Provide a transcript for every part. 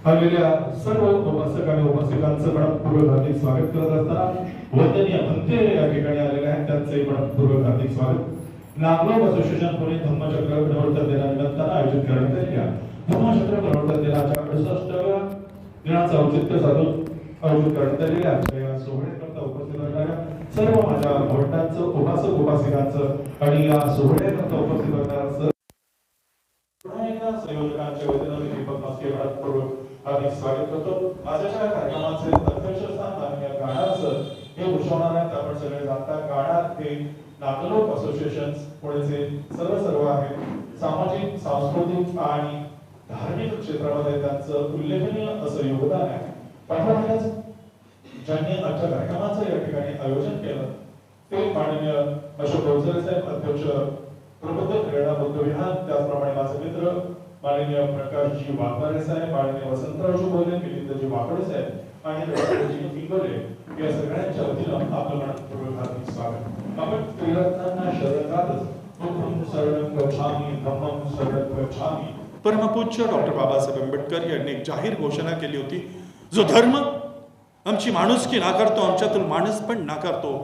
आलेल्या सर्व उपस्थित आणि उपस्थितांचं मनपूर्वक हार्दिक स्वागत करत असताना वंदनीय भंते या ठिकाणी आलेले आहेत त्यांचंही मनपूर्वक हार्दिक स्वागत। नागलोक असोसिएशन पुणे धम्मचक्र प्रवर्तन दिनानिमित्तानं आयोजित करण्यात आलेल्या धम्मचक्र प्रवर्तन दिनाच्या 68व्या दिनाचं औचित्य साधून आयोजित करण्यात आलेल्या या सोहळ्याकरता उपस्थित असणाऱ्या सर्व माझ्या भक्तांचं उपासक उपासिकांचं आणि या सोहळ्याकरता उपस्थित असणाऱ्या संयोजकांच्या वतीनं मी दीपक मस्के मनपूर्वक हार्दिक स्वागत करतो। आजच्या कार्यक्रमाचे अध्यक्षस्थान माननीय गाणार सर हे भूषवणार आहेत। आपण सगळे जाणता गाणार हे नागलोक असोसिएशन पुणेचे सर्व आहेत। सामाजिक सांस्कृतिक आणि धार्मिक क्षेत्रामध्ये त्यांचं उल्लेखनीय असं योगदान आहे। पाठोपाठच ज्यांनी आजच्या कार्यक्रमाचं या ठिकाणी आयोजन केलं ते माननीय अशोक अवसरे साहेब अध्यक्ष प्रबुद्ध प्रेरणा बुद्ध विहार, त्याचप्रमाणे माझे मित्र माननीय प्रकाशजी वाघमारे साहेब, माननीय वसंतरावजी बोले, मिलिंदजी वाकडे साहेब आणि रवींद्रजी इंगोले या सगळ्यांच्या वतीनं आपलं मनपूर्वक हार्दिक स्वागत। आपण त्रिरत्नांना शरणगातच बुद्धं शरणं गच्छामि धम्मं शरणं गच्छामि। परमपूज्य डॉक्टर बाबासाहेब आंबेडकर यांनी एक जाहीर घोषणा केली होती, जो धर्म आमची माणुसकी नाकारतो, आमच्यातील माणूस पण नाकारतो,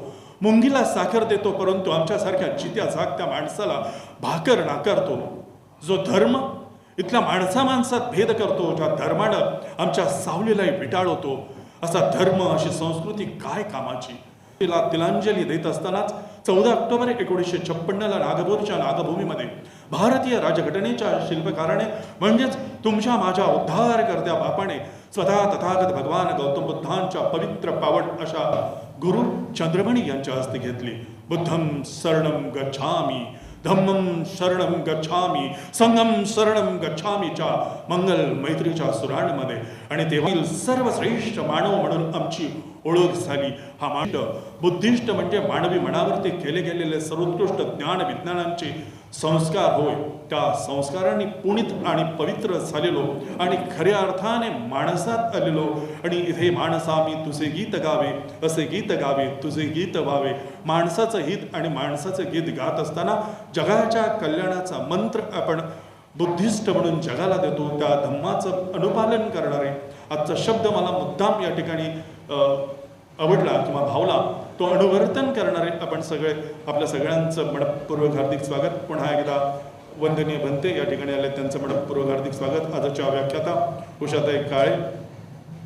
मुंगीला साखर देतो परंतु आमच्यासारख्या चित्या जागत्या माणसाला भाकर नाकारतो, जो धर्म इथल्या माणसात भेद करतो, ज्या धर्मानं आमच्या सावलीलाही विटाळवतो, असा धर्म अशी संस्कृती काय कामाची। तिला तिलांजली देत असतानाच 14 ऑक्टोबर 1956 नागपूरच्या नागभूमीमध्ये भारतीय राजघटनेच्या शिल्पकाराने म्हणजेच तुमच्या माझ्या उद्धारकर्त्या बापाने स्वतः तथागत भगवान गौतम बुद्धांच्या पवित्र पावन अशा गुरु चंद्रमणी यांच्या हस्ते घेतली। बुद्धं शरणं गच्छामि, धम्मं शरणं गच्छामि, संघं शरणं गच्छामीच्या मंगल मैत्रीच्या सुरांमध्ये आणि तेव्हा सर्वश्रेष्ठ मानव म्हणून आमची ओळख झाली। हा बुद्धिस्ट म्हणजे मानवी मनावरती केले गेलेले सर्वोत्कृष्ट ज्ञान विज्ञानांचे संस्कार होय। त्या संस्कारांनी पुनित आणि पवित्र झालेलो आणि खऱ्या अर्थाने माणसात आलेलो आणि इथे माणसा मी तुझे गीत गावे, असे गीत गावे तुझे गीत व्हावे। माणसाचं हित आणि माणसाचं गीत गात असताना जगाच्या कल्याणाचा मंत्र आपण बुद्धिस्ट म्हणून जगाला देतो, त्या धम्माचं अनुपालन करणारे आजचा शब्द मला मुद्दाम या ठिकाणी आवडला किंवा भावला, तो अनुवर्तन करणारे आपण सगळे आपल्या सगळ्यांचं मनपूर्वक हार्दिक स्वागत। पुन्हा एकदा वंदनीय भंते या ठिकाणी आले, त्यांचं मनपूर्वक हार्दिक स्वागत। आजच्या व्याख्याता उषाताई काळे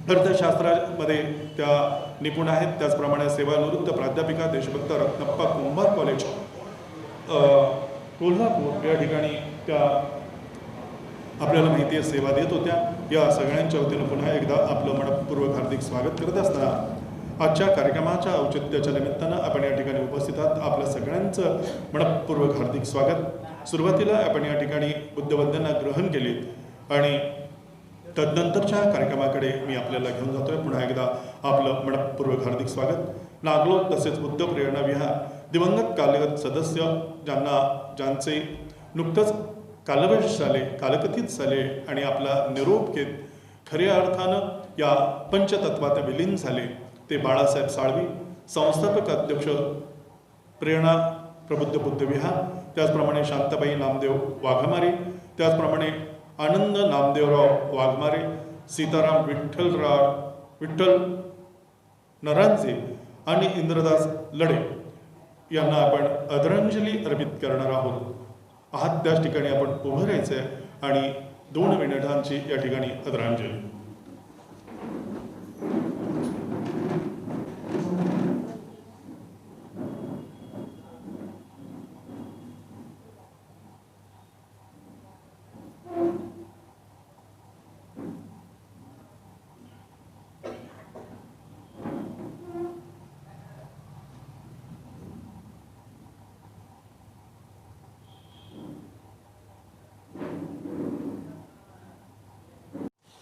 अर्थशास्त्रामध्ये त्या निपुण आहेत, त्याचप्रमाणे सेवानिवृत्त प्राध्यापिका देशभक्त रत्नप्पा कुंभार कॉलेज कोल्हापूर या ठिकाणी त्या आपल्याला माहिती आहे सेवा देत होत्या। या सगळ्यांच्या वतीनं पुन्हा एकदा आपलं मनपूर्वक हार्दिक स्वागत करत असताना आजच्या कार्यक्रमाच्या औचित्याच्या निमित्तानं आपण या ठिकाणी उपस्थित आहात, आपल्या सगळ्यांचं मनपूर्वक हार्दिक स्वागत। सुरुवातीला आपण या ठिकाणी बुद्धवंदना ग्रहण केली आणि तदनंतरच्या कार्यक्रमाकडे मी आपल्याला घेऊन जातोय। पुन्हा एकदा आपलं मनपूर्वक हार्दिक स्वागत। नागलोक तसेच बुद्ध प्रेरणा विहार दिवंगत कालगत सदस्य ज्यांचे नुकतंच कालवश झाले, कालकथित झाले आणि आपला निरोप घेत खऱ्या अर्थानं या पंचतत्वात विलीन झाले, ते बाळासाहेब साळवी, संस्थापक अध्यक्ष प्रेरणा प्रबुद्ध बुद्ध विहार, त्याचप्रमाणे शांताबाई नामदेव वाघमारे, त्याचप्रमाणे आनंद नामदेवराव वाघमारे, सीताराम विठ्ठल नरांजे आणि इंद्रदास लढे यांना आपण आदरांजली अर्पित करणार आहोत। त्याच ठिकाणी आपण उभं राहायचं आहे आणि 2 मिनिटांची या ठिकाणी आदरांजली।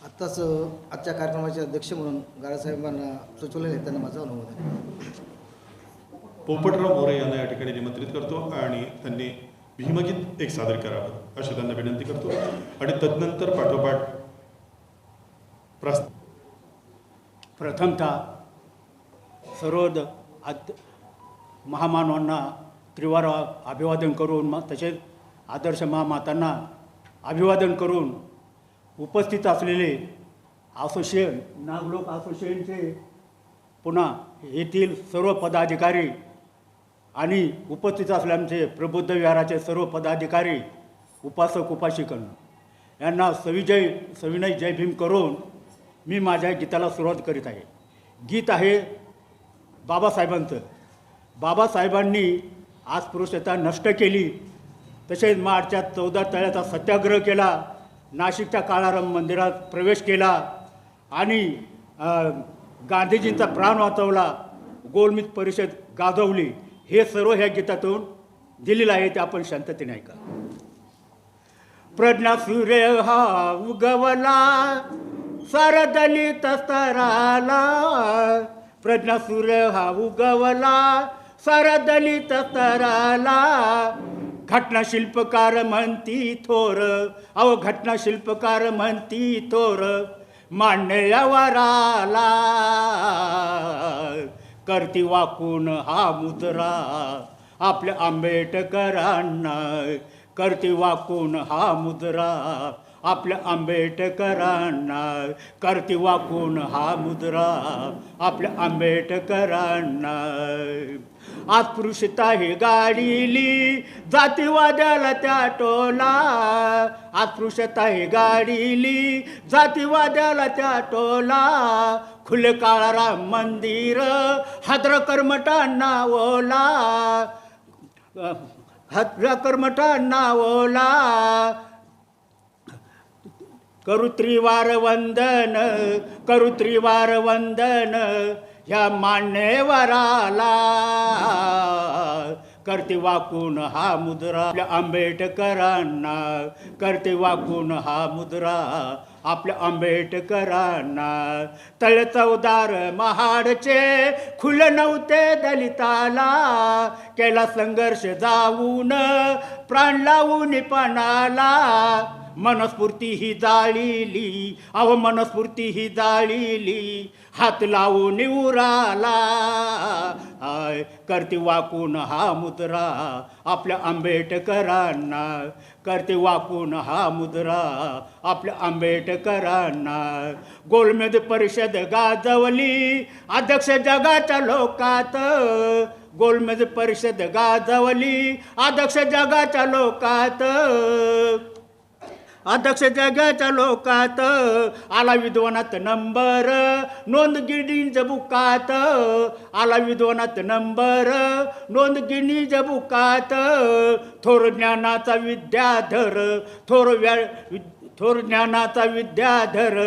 आत्ताच आजच्या कार्यक्रमाचे अध्यक्ष म्हणून गारासाहेबांना सुचवलेले त्यांना माझा अनुमोदन आहे। पोपटराव मोरे यांना या ठिकाणी निमंत्रित करतो आणि त्यांनी भीमगीत एक सादर करावं अशी त्यांना विनंती करतो आणि तदनंतर पाठोपाठ प्रथमतः सर्व महामानवांना त्रिवार अभिवादन करून तसेच आदर्श महामातांना अभिवादन करून उपस्थित असलेले असोसिएशन नागलोक असोसिएशनचे पुन्हा येथील सर्व पदाधिकारी आणि उपस्थित असलेले आमचे प्रबुद्ध विहाराचे सर्व पदाधिकारी उपासक उपासिकन यांना सविनय जय भीम करून मी माझ्या गीताला सुरुवात करीत आहे. गीत आहे बाबासाहेबांचं. बाबासाहेबांनी अस्पृश्यता नष्ट केली, तसेच मार्चच्या 14 तळ्याचा सत्याग्रह केला, नाशिकच्या काळाराम मंदिरात प्रवेश केला आणि गांधीजींचा प्राण वाचवला, गोलमेज परिषद गाजवली. हे सर्व ह्या गीतातून दिलेलं आहे, ते आपण शांततेने ऐका. प्रज्ञा सूर्य हा उगवला सारा दलित स्तराला, प्रज्ञा सूर्य हा उगवला सारा दलित स्तराला, घटना शिल्पकार म्हणती थोर, अहो घटना शिल्पकार म्हणती थोर, मांडण्यावराला करती वाकून हा मुद्रा आपल्या आंबेडकरांना, करती वाकून हा मुद्रा आपल्या आंबेडकरांना, करती वाकून हा मुद्रा आपल्या आंबेडकरांना. अस्पृश्यता ही गाडीली जातीवाद्याला त्या टोला, अस्पृश्यता ही गाडीली जातीवाद्याला त्या टोला, खुले काळाराम मंदिर हद्र कर्मठांना ओला, हद्र कर्मठांना ओला, करू त्रिवार वंदन, करू त्रिवार वंदन ह्या मान्यवराला, करते वाकून हा मुद्रा आपल्या आंबेडकरांना, करते वाकून हा मुद्रा आपल्या आंबेडकरांना. तळ चौदार महाडचे खुल नव्हते दलिताला, केला संघर्ष जाऊन प्राण लावून पणाला, मनस्फूर्ती ही जाळीली, अहो मनस्फूर्ती ही जाळीली, हात लावून उराला, करते वाकून हा मुद्रा आपल्या आंबेडकरांना, करते वाकून हा मुद्रा आपल्या आंबेडकरांना. गोलमेज परिषद गाजवली अध्यक्ष जगाच्या लोकात, गोलमेज परिषद गाजवली अध्यक्ष जगाच्या लोकात, अध्यक्ष जगाच्या लोकात, आला विद्वानात नंबर नोंद गिनीज बुकात, आला विद्वानात नंबर नोंद गिनीज बुकात, थोर ज्ञानाचा विद्याधर, थोर ज्ञानाचा विद्याधर,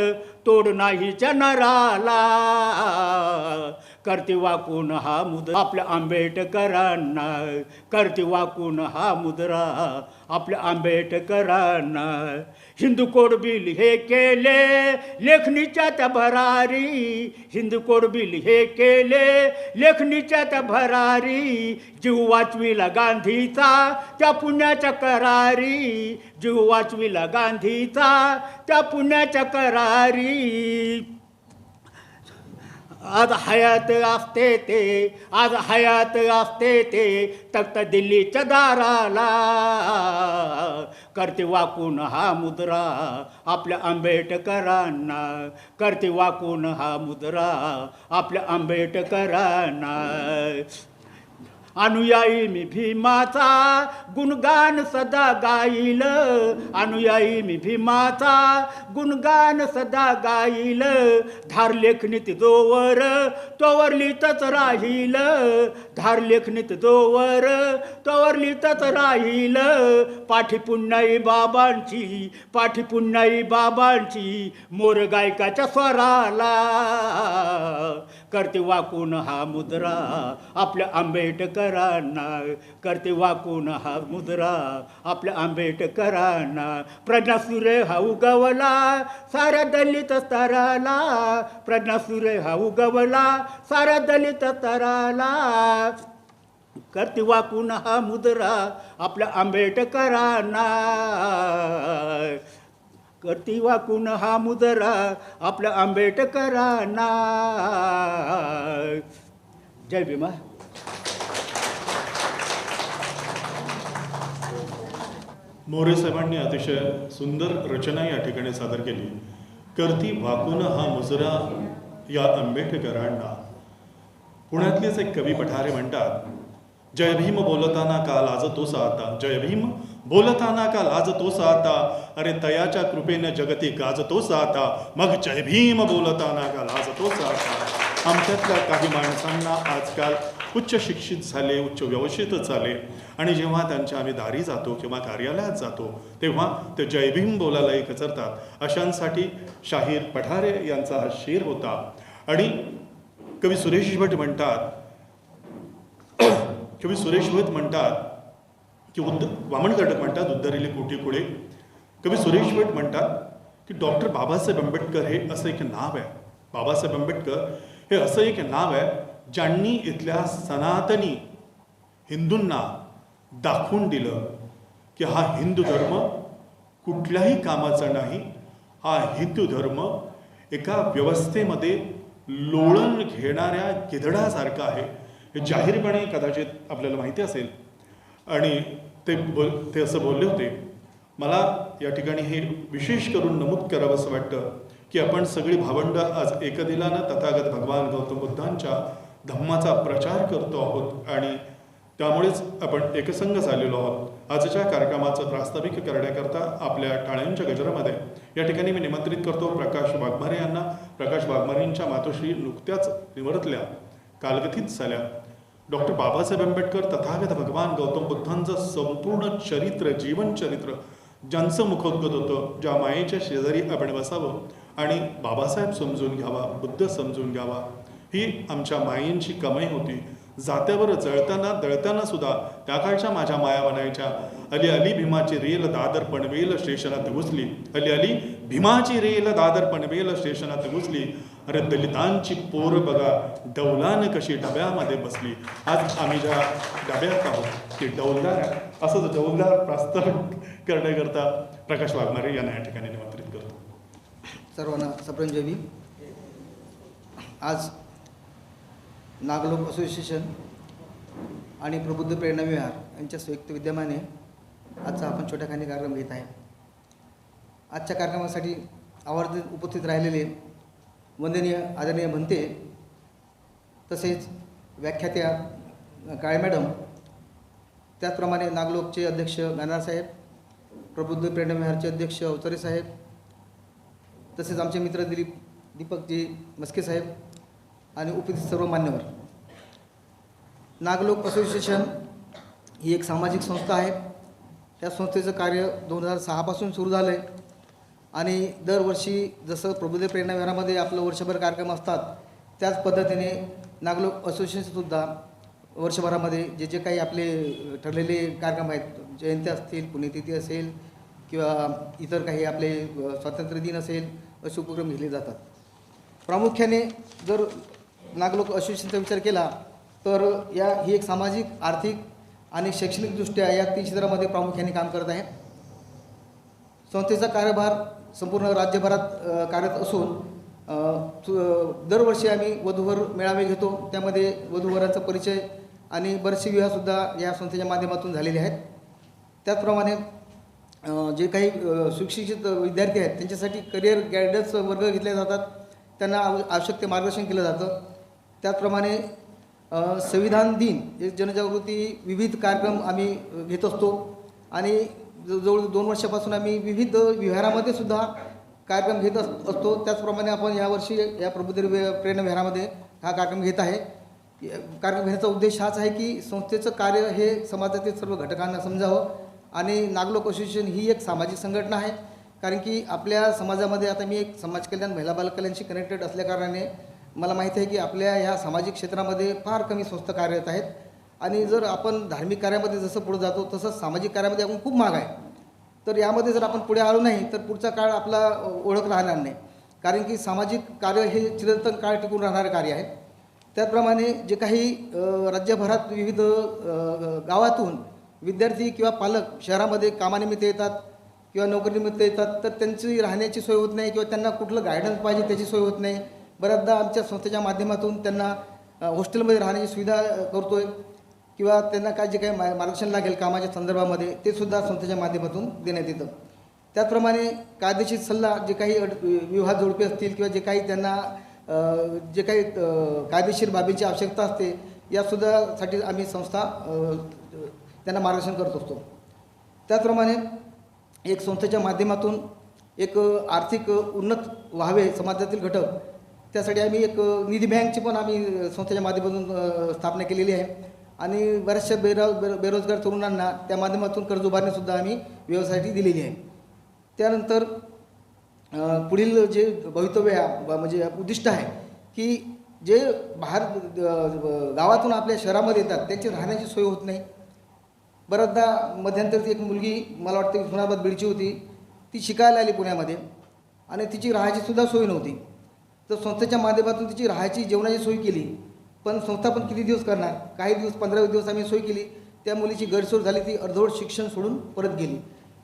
तोड नाहीच्या नराला, करते वाकून हा मुद्रा आपल्या आंबेडकरांना, करते वाकून हा मुद्रा आपल्या आंबेडकरांना. हिंदू कोड बिल हे केले लेखणीच्या त्या भरारी, हिंदू कोड बिल हे केले लेखणीच्या त्या भरारी, जीव वाचविला गांधीचा त्या पुण्याच्या करारी, जीव वाचविला गांधीचा त्या पुण्याच्या करारी. आज हयात असते ते, आज हयात असते ते, तख्त दिल्लीच्या दाराला, करते वाकून हा मुद्रा आपल्या आंबेडकरांना, करते वाकून हा मुद्रा आपल्या आंबेडकरांना. अनुयायी मी भीमाचा गुणगान सदा गाईल, अनुयायी मी भीमाचा गुणगान सदा गाईल, धार लेखणीत जोवर तोवर लिहितच राहील, धार लेखणीत जोवर तोवर लिहितच राहील, पाठी पुण्याई बाबांची, पाठी पुण्याई बाबांची, मोर गायकाच्या स्वराला, करते वाकून हा मुद्रा आपल्या आंबेडकरांना, करते वाकून हा मुद्रा आपल्या आंबेडकरांना. प्रज्ञासूर्य हा उगवला साऱ्या दलित स्तराला, प्रज्ञासूर्य हा उगवला साऱ्या दलित स्तराला, करते वाकून हा मुद्रा आपल्या आंबेडकरांना, करती वाकून हा मुद्रा आपल्या आंबेडकरांना. जय भीमा. मोरे साहेबांनी अतिशय सुंदर रचना या ठिकाणी सादर केली. करती वाकून हा मुजरा या आंबेडकरांना. पुण्यातलेच एक कवी पठारे म्हणतात, जय भीम बोलताना का लाजतोस आता, जय भीम बोलताना का लाजतोस आता, अरे तयाच्या कृपेनं जगती गाजतोस आता, मग जय भीम बोलताना का लाजतोस आता. आमच्यातल्या काही माणसांना आजकाल उच्च शिक्षित झाले, उच्च व्यवसित झाले, आणि जेव्हा त्यांच्या आम्ही दारी जातो किंवा कार्यालयात जातो तेव्हा ते जय भीम बोलायलाही कचरतात. अशांसाठी शाहीर पठारे यांचा हा शेर होता. आणि कवी सुरेश भट म्हणतात की वामन कर्डक म्हणतात, उद्धरिले कोटी कुळे. कवी सुरेश भट म्हणतात की डॉक्टर बाबासाहेब आंबेडकर हे असं एक नाव आहे. बाबासाहेब आंबेडकर हे असं एक नाव आहे ज्यांनी इथल्या सनातनी हिंदूंना दाखवून दिलं की हा हिंदू धर्म कुठल्याही कामाचा नाही. हा हिंदू धर्म एका व्यवस्थेमध्ये लोळण घेणाऱ्या गिधडासारखा आहे. हे जाहीरपणे कदाचित आपल्याला माहिती असेल. आणि ते असं बोलले होते. मला या ठिकाणी हे विशेष करून नमूद करावं असं वाटतं की आपण सगळी भावंड आज एकदिलानं तथागत भगवान गौतम बुद्धांच्या धम्माचा प्रचार करतो आहोत आणि त्यामुळेच आपण एकसंघ झालेलो आहोत. आजच्या कार्यक्रमाचं प्रास्ताविक करण्याकरता आपल्या टाळ्यांच्या गजरामध्ये या ठिकाणी मी निमंत्रित करतो प्रकाश वाघमारे यांना. प्रकाश वाघमारेंच्या मातोश्री नुकत्याच निवर्तल्या, कालगतीत झाल्या. डॉक्टर बाबासाहेब आंबेडकर तथागत भगवान गौतम बुद्धांचं संपूर्ण चरित्र, जीवनचरित्र ज्यांचं मुखोद्गत होतं, ज्या मायेच्या शेजारी आपण बसावं आणि बाबासाहेब समजून घ्यावा, बुद्ध समजून घ्यावा, ही आमच्या मायेंची कमाई होती. जात्यावर दळताना सुद्धा त्या काळच्या माझ्या माया म्हणायच्या, अली अली भीमाची रेल दादर पनवेल स्टेशनात घुसली, अली अली भीमाची रेल दादर पनवेल स्टेशनात घुसली, अरे दलितांची पोर बघा डौलान कशी डब्यामध्ये बसली. आज आम्ही ज्या डब्यात आहोत ती डौलदार आहे. असंच डौलदार प्रास्ताविक करण्याकरता प्रकाश वाघमारे यांना या ठिकाणी निमंत्रित करतो. सर्वांना सप्रेम जय भीम. आज नागलोक असोसिएशन आणि प्रबुद्ध प्रेरणा विहार यांच्या संयुक्त विद्यमाने आजचा आपण छोट्याखानी कार्यक्रम घेत आहे. आजच्या कार्यक्रमासाठी आवर्जून उपस्थित राहिलेले वंदनीय आदरणीय म्हणते, तसेच व्याख्यात्या काळे मॅडम, त्याचप्रमाणे नागलोकचे अध्यक्ष गानार साहेब, प्रबुद्ध प्रेरणा विहारचे अध्यक्ष अवतरे साहेब, तसेच आमचे मित्र दीपकजी मस्के साहेब आणि उपस्थित सर्व मान्यवर. नागलोक असोसिएशन ही एक सामाजिक संस्था आहे. त्या संस्थेचं कार्य 2006 पासून सुरू झालं आहे आणि दरवर्षी जसं प्रबुद्ध प्रेरणा विहारामध्ये आपलं वर्षभर कार्यक्रम असतात त्याच पद्धतीने नागलोक असोसिएशनसुद्धा वर्षभरामध्ये जे जे काही आपले ठरलेले कार्यक्रम आहेत, जयंती असतील, पुण्यतिथी असेल किंवा इतर काही आपले स्वातंत्र्य दिन असेल, असे उपक्रम घेतले जातात. प्रामुख्याने जर नागलोक असोसिएशनचा विचार केला तर ही एक सामाजिक, आर्थिक आणि शैक्षणिकदृष्ट्या या 3 क्षेत्रामध्ये प्रामुख्याने काम करत आहे. संस्थेचा कार्यभार संपूर्ण राज्यभरात कार्यरत असून दरवर्षी आम्ही वधूवर मेळावे घेतो. त्यामध्ये वधूवरांचा परिचय आणि बरेचसे विवाहसुद्धा या संस्थेच्या माध्यमातून झालेले आहेत. त्याचप्रमाणे जे काही सुशिक्षित विद्यार्थी आहेत त्यांच्यासाठी करिअर गायडन्स वर्ग घेतले जातात, त्यांना आवश्यक ते मार्गदर्शन केलं जातं. त्याचप्रमाणे संविधान दिन हे जनजागृती विविध कार्यक्रम आम्ही घेत असतो आणि जवळ 2 वर्षापासून आम्ही विविध विहारामध्ये सुद्धा कार्यक्रम घेत असतो. त्याचप्रमाणे आपण यावर्षी या प्रबुद्ध प्रेरणा विहारामध्ये हा कार्यक्रम घेत आहे. कार्यक्रम घेण्याचा उद्देश हाच आहे की संस्थेचं कार्य हे समाजातील सर्व घटकांना समजावं आणि नागलोक असोसिएशन ही एक सामाजिक संघटना आहे. कारण की आपल्या समाजामध्ये आता मी एक समाज कल्याण, महिला बालकल्याणशी कनेक्टेड असल्याकारणाने मला माहिती आहे की आपल्या ह्या सामाजिक क्षेत्रामध्ये फार कमी संस्था कार्यरत आहेत आणि जर आपण धार्मिक कार्यामध्ये जसं पुढे जातो तसंच सामाजिक कार्यामध्ये आपण खूप माग आहे. तर यामध्ये जर आपण पुढे आलो नाही तर पुढचा काळ आपला ओळख राहणार नाही. कारण की सामाजिक कार्य हे चिरंतन काळ टिकून राहणारे कार्य आहे. त्याचप्रमाणे जे काही राज्यभरात विविध गावातून विद्यार्थी किंवा पालक शहरामध्ये कामानिमित्त येतात किंवा नोकरीनिमित्त येतात, तर त्यांची राहण्याची सोय होत नाही किंवा त्यांना कुठलं गायडन्स पाहिजे त्याची सोय होत नाही. बऱ्याचदा आमच्या संस्थेच्या माध्यमातून त्यांना हॉस्टेलमध्ये राहण्याची सुविधा करतो आहे किंवा त्यांना काय जे काही मार्गदर्शन लागेल कामाच्या संदर्भामध्ये ते सुद्धा संस्थेच्या माध्यमातून देण्यात येतं. त्याचप्रमाणे कायदेशीर सल्ला जे काही विवाह जोडपे असतील किंवा जे काही त्यांना जे काही कायदेशीर बाबींची आवश्यकता असते यासुद्धासाठी आम्ही संस्था त्यांना मार्गदर्शन करत असतो. त्याचप्रमाणे एक संस्थेच्या माध्यमातून एक आर्थिक उन्नत व्हावे समाजातील घटक, त्यासाठी आम्ही एक निधी बँकची पण आम्ही संस्थेच्या माध्यमातून स्थापना केलेली आहे आणि बऱ्याचशा बेरोजगार तरुणांना त्या माध्यमातून कर्ज उभारणीसुद्धा आम्ही व्यवसायासाठी दिलेली आहे. त्यानंतर पुढील जे भवितव्य म्हणजे उद्दिष्ट आहे की जे बाहेर गावातून आपल्या शहरामध्ये येतात त्यांची राहण्याची सोय होत नाही. बऱ्याचदा मध्यंतरी एक मुलगी मला वाटतं उस्मानाबाद बीडची होती, ती शिकायला आली पुण्यामध्ये आणि तिची राहायचीसुद्धा सोय नव्हती. तर संस्थेच्या माध्यमातून तिची राहायची जेवणाची सोय केली, पण संस्था पण किती दिवस करणार, काही दिवस 15 दिवस आम्ही सोय केली. त्या मुलीची गैरसोय झाली, ती अर्धवट शिक्षण सोडून परत गेली.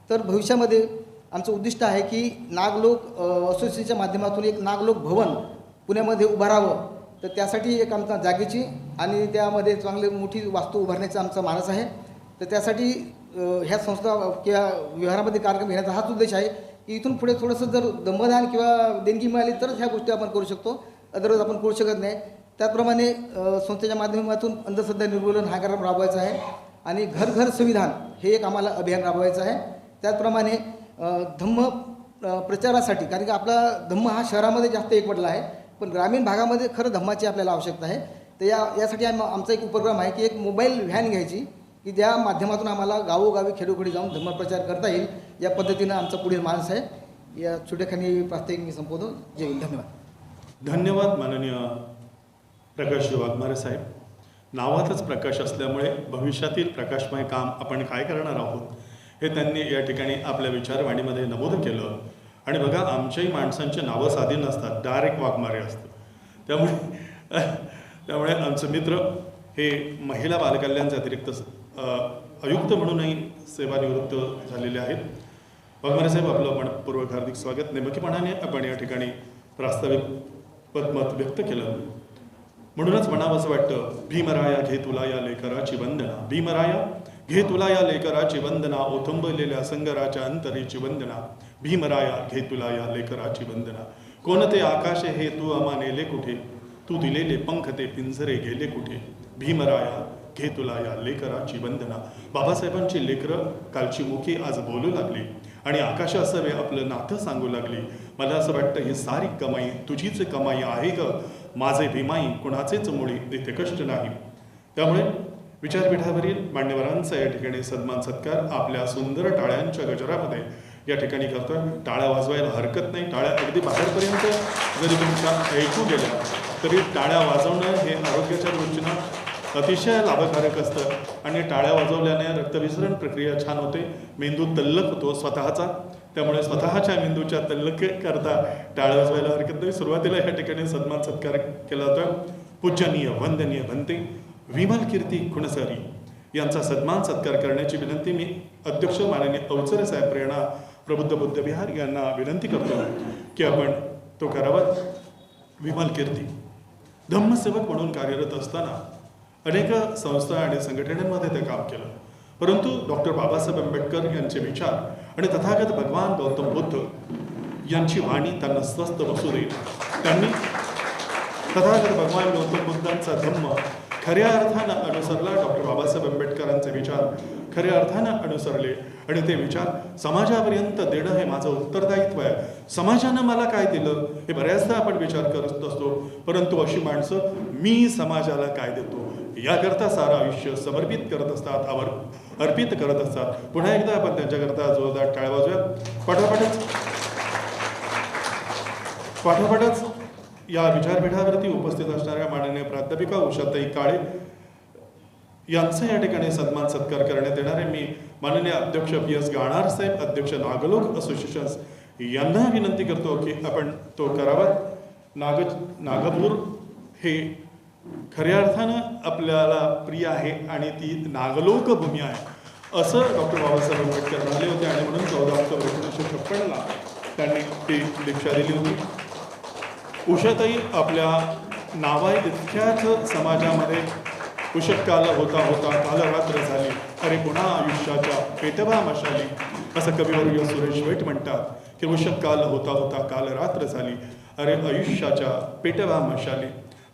तर भविष्यामध्ये आमचं उद्दिष्ट आहे की नागलोक असोसिएशनच्या माध्यमातून एक नागलोक भवन पुण्यामध्ये उभारावं. तर त्यासाठी एक आमचा जागेची आणि त्यामध्ये चांगली मोठी वास्तू उभारण्याचा आमचा मानस आहे. तर त्यासाठी ह्या संस्था किंवा व्यवहारामध्ये कार्यक्रम घेण्याचा हाच उद्देश आहे की इथून पुढे थोडंसं जर दमदान किंवा देणगी मिळाली तरच ह्या गोष्टी आपण करू शकतो, अदरवाईज आपण करू शकत नाही. त्याचप्रमाणे संस्थेच्या माध्यमातून अंधश्रद्धा निर्मूलन हा कार्यक्रम राबवायचा आहे आणि घर घर संविधान हे एक आम्हाला अभियान राबवायचं आहे. त्याचप्रमाणे धम्म प्रचारासाठी, कारण की आपला धम्म हा शहरामध्ये जास्त एकवटला आहे, पण ग्रामीण भागामध्ये खरं धम्माची आपल्याला आवश्यकता आहे. तर यासाठी आमचा एक उपक्रम आहे की एक मोबाईल व्हॅन घ्यायची की ज्या माध्यमातून आम्हाला गावोगावी खेडोखेडी जाऊन धम्मप्रचार करता येईल. या पद्धतीनं आमचा पुढील मानस आहे. या छोट्याखानी प्रास्ताविक मी संपवतो. जय हिंद. धन्यवाद. धन्यवाद माननीय प्रकाश वाघमारे साहेब. नावातच प्रकाश असल्यामुळे भविष्यातील प्रकाशमय काम आपण काय करणार आहोत हे त्यांनी या ठिकाणी आपल्या विचारवाणीमध्ये नमूद केलं. आणि बघा, आमच्याही माणसांची नावं साधी नसतात, डायरेक्ट वाघमारे असतं. त्यामुळे आमचे मित्र हे महिला बालकल्याणचे अतिरिक्त आयुक्त म्हणूनही सेवानिवृत्त झालेले आहेत. वाघमारे साहेब, आपलं मनपूर्वक हार्दिक स्वागत. नेमकेपणाने आपण या ठिकाणी प्रास्ताविक मत व्यक्त केलं, म्हणूनच म्हणावं असं वाटतं, भीमराया घे तुला या लेकराची वंदना, भीमराया घे तुला या लेकराची वंदना, ओथंबलेल्या संगराच्या अंतरीची वंदना, भीमराया घे तुला या लेकराची वंदना. कोणते आकाश हे तू आम्हा नेले कुठे, तू दिलेले पंख ते पिंजरे गेले कुठे, भीमराया घे तुला या लेकराची वंदना. बाबासाहेबांची लेकरं कालची मुखी आज बोलू लागली आणि आकाशासवे आपलं नातं सांगू लागली. मला असं वाटतं ही सारी कमाई तुझीच कमाई आहे ग, माझे भीमाई कुणाचेच मुळी तिथे कष्ट नाही. त्यामुळे विचारपीठावरील मान्यवरांचा या ठिकाणी सन्मान सत्कार आपल्या सुंदर टाळ्यांच्या गजरामध्ये या ठिकाणी करतोय. टाळ्या वाजवायला हरकत नाही. टाळ्या अगदी बाहेरपर्यंत जरी तुमच्या ऐकू गेल्या तरी टाळ्या वाजवणं हे आरोग्याच्या दृष्टीनं अतिशय लाभकारक असतं आणि टाळ्या वाजवल्याने रक्तविसरण प्रक्रिया छान होते, मेंदू तल्लख होतो स्वतःचा. त्यामुळे स्वतःच्या मेंदूच्या तल्लख करता टाळ्या वाजवायला हरकत नाही. सुरुवातीला या ठिकाणी सन्मान सत्कार केला जातो. पूजनीय वंदनीय भंते विमल कीर्ती खुणसरी यांचा सन्मान सत्कार करण्याची विनंती मी अध्यक्ष माननीय अवचरे साहेब प्रेरणा प्रबुद्ध बुद्ध विहार यांना विनंती करतो की आपण तो करावा. विमल कीर्ती धम्मसेवक म्हणून कार्यरत असताना अनेक संस्था आणि संघटनांमध्ये ते काम केलं, परंतु डॉक्टर बाबासाहेब आंबेडकर यांचे विचार आणि तथागत भगवान गौतम बुद्ध यांची वाणी त्यांना स्वस्थ बसू देईल. त्यांनी तथागत भगवान गौतम बुद्धांचा धम्म खऱ्या अर्थानं अनुसरला. डॉक्टर बाबासाहेब आंबेडकरांचे विचार खऱ्या अर्थानं अनुसरले आणि ते विचार समाजापर्यंत देणं हे माझं उत्तरदायित्व आहे. समाजानं मला काय दिलं हे बऱ्याचदा आपण विचार करत असतो, परंतु अशी माणसं मी समाजाला काय देतो याकरता सारं आयुष्य समर्पित करत असतात, अर्पित करत असतात. पुन्हा एकदा आपण त्यांच्याकरता जोरदार टाळ्या वाजवूयात. पाठोपाठच या विचारपीठावरती उपस्थित असणाऱ्या माननीय प्राध्यापिका उषाताई काळे यांचा या ठिकाणी सन्मान सत्कार करण्यात येणार आहे. मी माननीय अध्यक्ष PS गाणार साहेब, अध्यक्ष नागलोक असोसिएशन यांना विनंती करतो की आपण तो करावा. नागपूर हे खऱ्या अर्थानं आपल्याला प्रिय आहे आणि ती नागलोक भूमी आहे असं डॉक्टर बाबासाहेब आंबेडकर म्हणाले होते आणि म्हणून 14 ऑक्टोबर 1956 त्यांनी ती दीक्षा दिली होती. उषाताई आपल्या नावाइतक्याच समाजामध्ये उषटकाल होता होता काल रात्र झाली, अरे पुन्हा आयुष्याच्या पेटवा मशाली, असं कविवर्य सुरेश वेट म्हणतात की वृषभ काल होता होता काल रात्र झाली, अरे आयुष्याच्या पेटवा मशाली.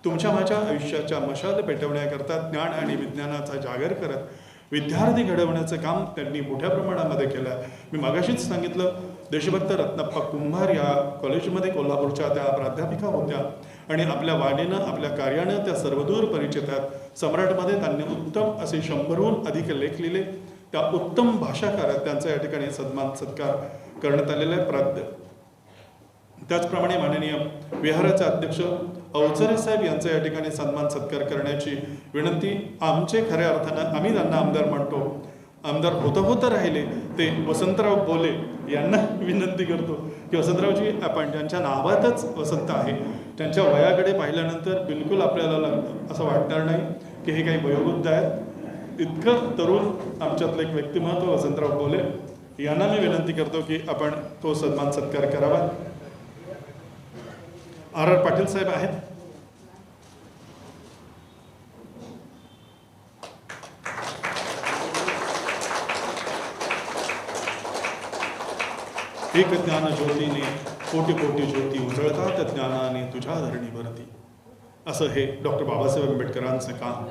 तुमच्या माझ्या आयुष्याच्या मशाल पेटवण्याकरता ज्ञान आणि विज्ञानाचा जागर करत विद्यार्थी घडवण्याचं काम त्यांनी मोठ्या प्रमाणामध्ये केलं आहे. मी मागाशीच सांगितलं, देशभक्त रत्नाप्पा कुंभार या कॉलेजमध्ये कोल्हापूरच्या त्या प्राध्यापिका होत्या आणि आपल्या वाणीनं आपल्या कार्यानं त्या सर्वदूर परिचित आहेत. सम्राटमध्ये त्यांनी उत्तम असे 100हून अधिक लेख लिहिले. त्या उत्तम भाषाकार आहेत, त्यांचा या ठिकाणी सन्मान सत्कार करण्यात आलेला आहे. त्याचप्रमाणे माननीय विहाराचे अध्यक्ष अवचरे साहेब यांचा या ठिकाणी सन्मान सत्कार करण्याची विनंती. आमचे खऱ्या अर्थानं आम्ही त्यांना आमदार म्हणतो, आमदार होता राहिले ते वसंतराव बोले यांना विनंती करतो की वसंतरावजी, आपण ज्यांच्या नावातच वसंत आहे, त्यांच्या वयाकडे पाहिल्यानंतर बिलकुल आपल्याला असं वाटणार नाही की हे काही वयोवृद्ध आहेत. इतकं तरुण आमच्यातलं एक व्यक्तिमत्व वसंतराव बोले यांना मी विनंती करतो की आपण तो सन्मान सत्कार करावा. आर पाटील साहेब आहेत. एक ज्ञान ज्योतीने कोटी कोटी ज्योती उजळतात ज्ञानाने तुझ्या धरणीवरती. असं हे डॉक्टर बाबासाहेब आंबेडकरांचं काम.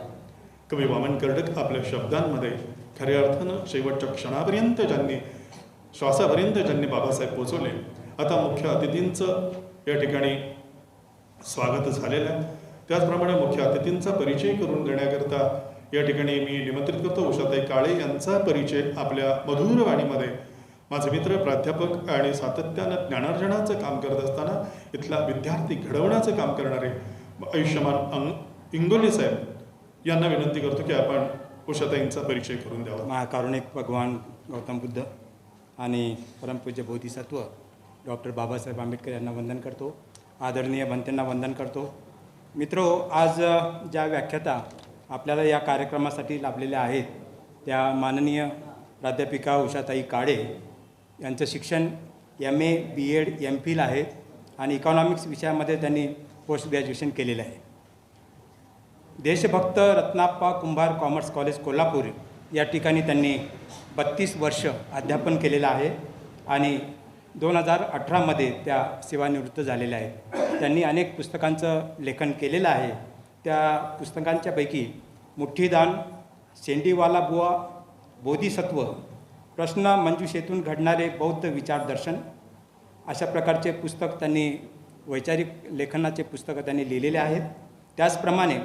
कवी वामन कर्डक आपल्या शब्दांमध्ये खऱ्या अर्थानं शेवटच्या क्षणापर्यंत श्वासापर्यंत ज्यांनी बाबासाहेब पोचवले. आता मुख्य अतिथींचं या ठिकाणी स्वागत झालेलं आहे. त्याचप्रमाणे मुख्य अतिथींचा परिचय करून देण्याकरता या ठिकाणी मी निमंत्रित करतो उषाताई काळे यांचा परिचय आपल्या मधुर वाणीमध्ये. माझे मित्र, प्राध्यापक आणि सातत्यानं ज्ञानार्जनाचं काम करत असताना इथला विद्यार्थी घडवण्याचं काम करणारे आयुष्यमान इंगोले साहेब यांना विनंती करतो की आपण उषाताईंचा परिचय करून द्यावा. महाकारुणिक भगवान गौतम बुद्ध आणि परमपूज्य बोधिसत्व डॉक्टर बाबासाहेब आंबेडकर यांना वंदन करतो. आदरणीय भंतेंना वंदन करतो. मित्रो, आज ज्या व्याख्याता आपल्याला या कार्यक्रमासाठी लाभलेल्या आहेत त्या माननीय प्राध्यापिका उषाताई काळे यांचं शिक्षण MA BEd MPhil आहे आणि इकॉनॉमिक्स विषयामध्ये त्यांनी पोस्ट ग्रॅज्युएशन केलेलं आहे. देशभक्त रत्नाप्पा कुंभार कॉमर्स कॉलेज कोल्हापूर या ठिकाणी त्यांनी 32 वर्ष अध्यापन केलेलं आहे आणि 2018मध्ये त्या सेवानिवृत्त झालेल्या आहेत. त्यांनी अनेक पुस्तकांचं लेखन केलेलं आहे. त्या पुस्तकांच्यापैकी मुठ्ठीदान, शेंडीवाला बुवा, बोधिसत्व, प्रश्न मंजुषेतून घडणारे बौद्ध विचारदर्शन अशा प्रकारचे पुस्तक त्यांनी, वैचारिक लेखनाचे पुस्तकं त्यांनी लिहिलेले आहेत. त्याचप्रमाणे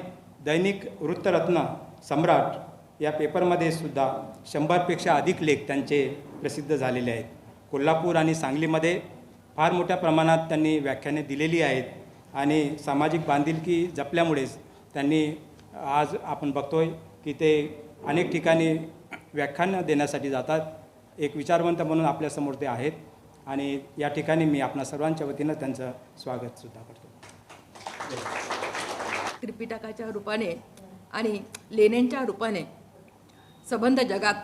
दैनिक वृत्तरत्न सम्राट या पेपरमध्ये सुद्धा 100पेक्षा अधिक लेख त्यांचे प्रसिद्ध झालेले आहेत. कोल्हापूर आणि सांगलीमध्ये फार मोठ्या प्रमाणात त्यांनी व्याख्याने दिलेली आहेत आणि सामाजिक बांधिलकी जपल्यामुळेच त्यांनी आज आपण बघतोय की ते अनेक ठिकाणी व्याख्यान देण्यासाठी जातात. एक विचारवंत म्हणून आपल्यासमोर ते आहेत आणि या ठिकाणी मी आपणा सर्वांच्या वतीनं त्यांचं स्वागतसुद्धा करतो. त्रिपिटकाच्या रूपाने आणि लेण्यांच्या रूपाने संबंध जगात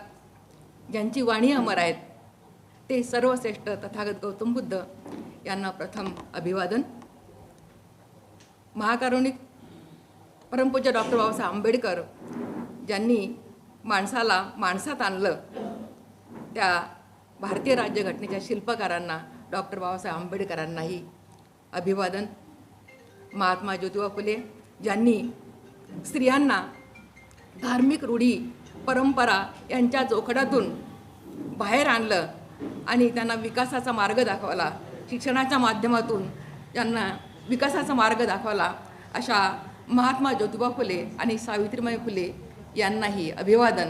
ज्यांची वाणी अमर आहेत ते सर्वश्रेष्ठ तथागत गौतम बुद्ध यांना प्रथम अभिवादन. महाकारुणिक परमपूज्य डॉक्टर बाबासाहेब आंबेडकर ज्यांनी माणसाला माणसात आणलं त्या भारतीय राज्यघटनेच्या शिल्पकारांना डॉक्टर बाबासाहेब आंबेडकरांनाही अभिवादन. महात्मा ज्योतिबा फुले ज्यांनी स्त्रियांना धार्मिक रूढी परंपरा यांच्या जोखडातून बाहेर आणलं आणि त्यांना विकासाचा मार्ग दाखवला, शिक्षणाच्या माध्यमातून त्यांना विकासाचा मार्ग दाखवला, अशा महात्मा ज्योतिबा फुले आणि सावित्रीबाई फुले यांनाही अभिवादन.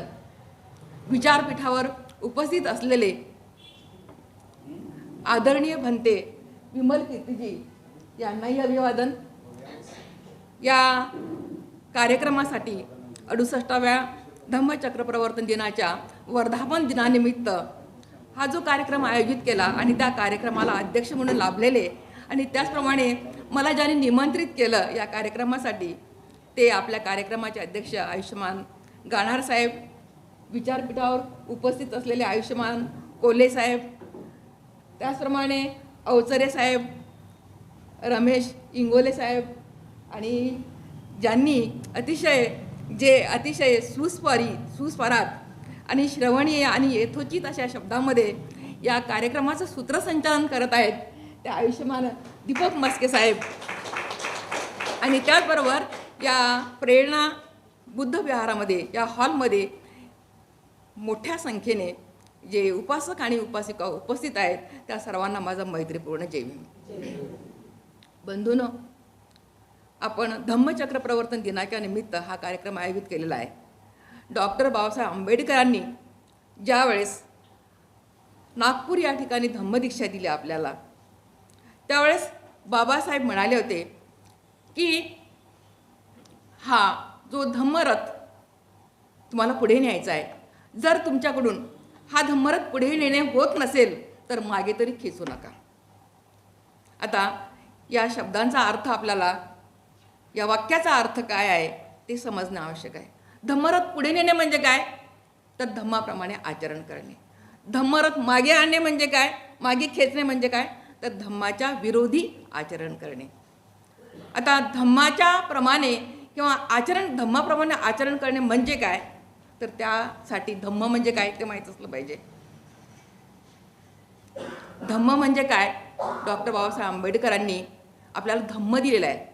विचारपीठावर उपस्थित असलेले आदरणीय भंते विमल कीर्तीजी यांनाही अभिवादन. या कार्यक्रमासाठी 68व्या धम्मचक्र प्रवर्तन दिनाच्या वर्धापन दिनानिमित्त हा जो कार्यक्रम आयोजित केला आणि त्या कार्यक्रमाला अध्यक्ष म्हणून लाभलेले आणि त्याचप्रमाणे मला ज्यांनी निमंत्रित केलं या कार्यक्रमासाठी ते आपल्या कार्यक्रमाचे अध्यक्ष आयुष्यमान गाणार साहेब, विचारपीठावर उपस्थित असलेले आयुष्यमान कोल्हे साहेब, त्याचप्रमाणे अवचरे साहेब, रमेश इंगोले साहेब आणि ज्यांनी अतिशय सुस्वरात आणि श्रवणीय आणि यथोचित अशा शब्दामध्ये या कार्यक्रमाचं सूत्रसंचालन करत आहेत ते आयुष्यमान दीपक मस्के साहेब, आणि त्याचबरोबर या प्रेरणा बुद्ध विहारामध्ये या हॉलमध्ये मोठ्या संख्येने जे उपासक आणि उपासिका उपस्थित आहेत त्या सर्वांना माझा मैत्रीपूर्ण जय भीम. बंधूंनो, आपण धम्मचक्र प्रवर्तन दिनाच्या निमित्त हा कार्यक्रम आयोजित केलेला आहे. डॉक्टर बाबासाहेब आंबेडकरांनी ज्यावेळेस नागपूर या ठिकाणी धम्मदीक्षा दिली आपल्याला, त्यावेळेस बाबासाहेब म्हणाले होते की हा जो धम्मरथ तुम्हाला पुढे न्यायचा आहे, जर तुमच्याकडून हा धम्मरथ पुढे नेणे होत नसेल तर मागे तरी खेचू नका. आता या शब्दांचा अर्थ आपल्याला, या वाक्याचा अर्थ काय आहे ते समजणं आवश्यक आहे. धम्मरथ पुढे नेणे म्हणजे काय, तर धम्माप्रमाणे आचरण करणे. धम्मरथ मागे आणणे म्हणजे काय, मागे खेचणे म्हणजे काय, तर धम्माच्या विरोधी आचरण करणे. आता धम्माच्या प्रमाणे किंवा धम्माप्रमाणे आचरण करणे म्हणजे काय, तर त्यासाठी धम्म म्हणजे काय ते माहीत असलं पाहिजे. धम्म म्हणजे काय, डॉक्टर बाबासाहेब आंबेडकरांनी आपल्याला धम्म दिलेला आहे.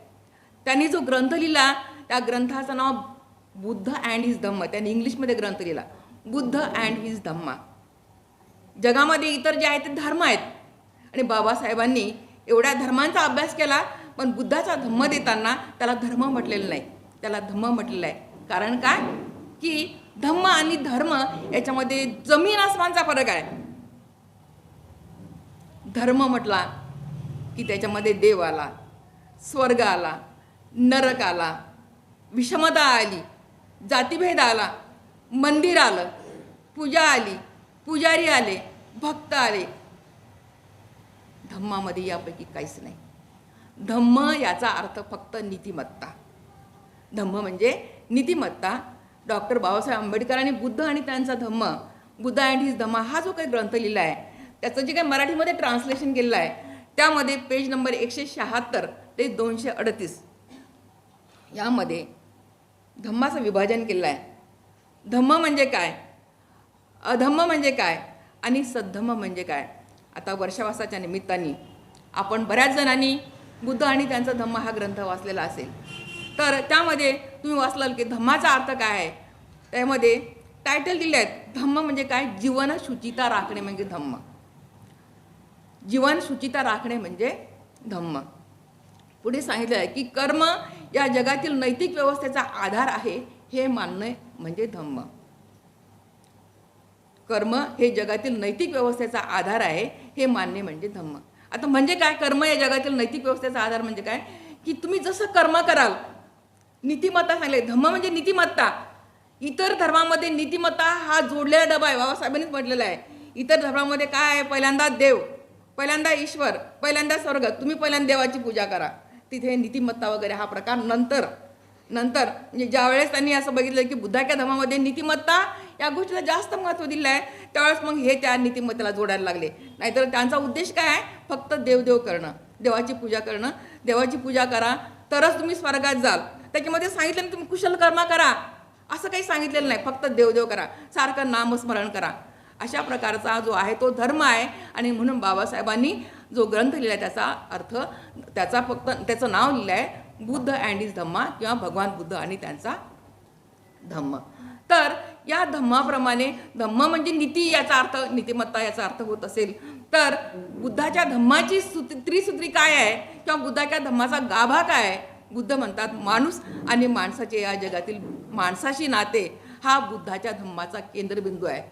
त्यांनी जो ग्रंथ लिहिला त्या ग्रंथाचं नाव बुद्ध अँड हिज धम्म. त्यांनी इंग्लिशमध्ये ग्रंथ लिहिला बुद्ध अँड हिज धम्मा. जगामध्ये इतर जे आहेत ते धर्म आहेत आणि बाबासाहेबांनी एवढ्या धर्मांचा अभ्यास केला, पण बुद्धाचा धम्म देताना त्याला धर्म म्हटलेलं नाही, त्याला धम्म म्हटलेलं आहे. कारण काय की धम्म आणि धर्म याच्यामध्ये जमीन आसमानचा फरक आहे. धर्म म्हटला की त्याच्यामध्ये देव आला, स्वर्ग आला, नरक आला, विषमता आली, जातीभेद आला, मंदिर आलं, पूजा आली, पुजारी आले, भक्त आले. धम्मामध्ये यापैकी काहीच नाही. धम्म याचा अर्थ फक्त नीतिमत्ता. धम्म म्हणजे नीतिमत्ता. डॉक्टर बाबासाहेब आंबेडकरांनी बुद्ध आणि त्यांचा धम्म, बुद्ध अँड हिज धम्मा हा जो काही ग्रंथ लिहिला आहे त्याचं जे काही मराठीमध्ये ट्रान्सलेशन केलेलं आहे त्यामध्ये पेज नंबर 176 ते 238 यामध्ये धम्माचं विभाजन केलं आहे. धम्म म्हणजे काय, अधम्म म्हणजे काय आणि सद्धम्म म्हणजे काय. आता वर्षावासाच्या निमित्ताने आपण बऱ्याच जणांनी बुद्ध आणि त्यांचा धम्म हा ग्रंथ वाचलेला असेल, तर त्यामध्ये तुम्ही वाचलाल की धम्माचा अर्थ काय आहे. त्यामध्ये टायटल दिले आहेत. धम्म म्हणजे काय, जीवन शुचिता राखणे म्हणजे धम्म. जीवन शुचिता राखणे म्हणजे धम्म. पुढे सांगितलं आहे की कर्म या जगातील नैतिक व्यवस्थेचा आधार आहे हे मानणे म्हणजे धम्म. कर्म हे जगातील नैतिक व्यवस्थेचा आधार आहे हे मानणे म्हणजे धम्म. आता म्हणजे काय, कर्म या जगातील नैतिक व्यवस्थेचा आधार म्हणजे काय की तुम्ही जसं कर्म कराल, नीतिमत्ता सांगले. धम्म म्हणजे नीतिमत्ता. इतर धर्मामध्ये नीतिमत्ता हा जोडलेला डबा आहे. बाबासाहेबांनीच म्हटलेला आहे. इतर धर्मामध्ये काय आहे, पहिल्यांदा देव, पहिल्यांदा ईश्वर, पहिल्यांदा स्वर्ग, तुम्ही पहिल्यांदा देवाची पूजा करा. तिथे नीतिमत्ता वगैरे हा प्रकार नंतर म्हणजे ज्यावेळेस त्यांनी असं बघितलं की बुद्धाच्या धर्मामध्ये नीतिमत्ता या गोष्टीला जास्त महत्त्व दिलं आहे, त्यावेळेस मग हे त्या नीतिमत्तेला जोडायला लागले. नाहीतर त्यांचा उद्देश काय आहे, फक्त देवदेव करणं, देवाची पूजा करणं. देवाची पूजा करा तरच तुम्ही स्वर्गात जाल. त्याच्यामध्ये सांगितलं ना तुम्ही कुशल कर्म करा असं काही सांगितलेलं नाही, फक्त देवदेव करा, सारखं नामस्मरण करा. अशा प्रकारचा जो आहे तो धर्म आहे. आणि म्हणून बाबासाहेबांनी जो ग्रंथ लिहिला त्याचा अर्थ त्याचं नाव लिहिलं आहे बुद्ध अँड हिज धम्मा किंवा भगवान बुद्ध आणि त्यांचा धम्म. तर या धम्माप्रमाणे धम्म म्हणजे नीती याचा अर्थ, नीतिमत्ता याचा अर्थ होत असेल तर बुद्धाच्या धम्माची त्रिसूत्री काय आहे किंवा बुद्धाच्या धम्माचा गाभा काय आहे. बुद्ध म्हणतात माणूस आणि माणसाचे या जगातील माणसाशी नाते हा बुद्धाच्या धम्माचा केंद्रबिंदू आहे.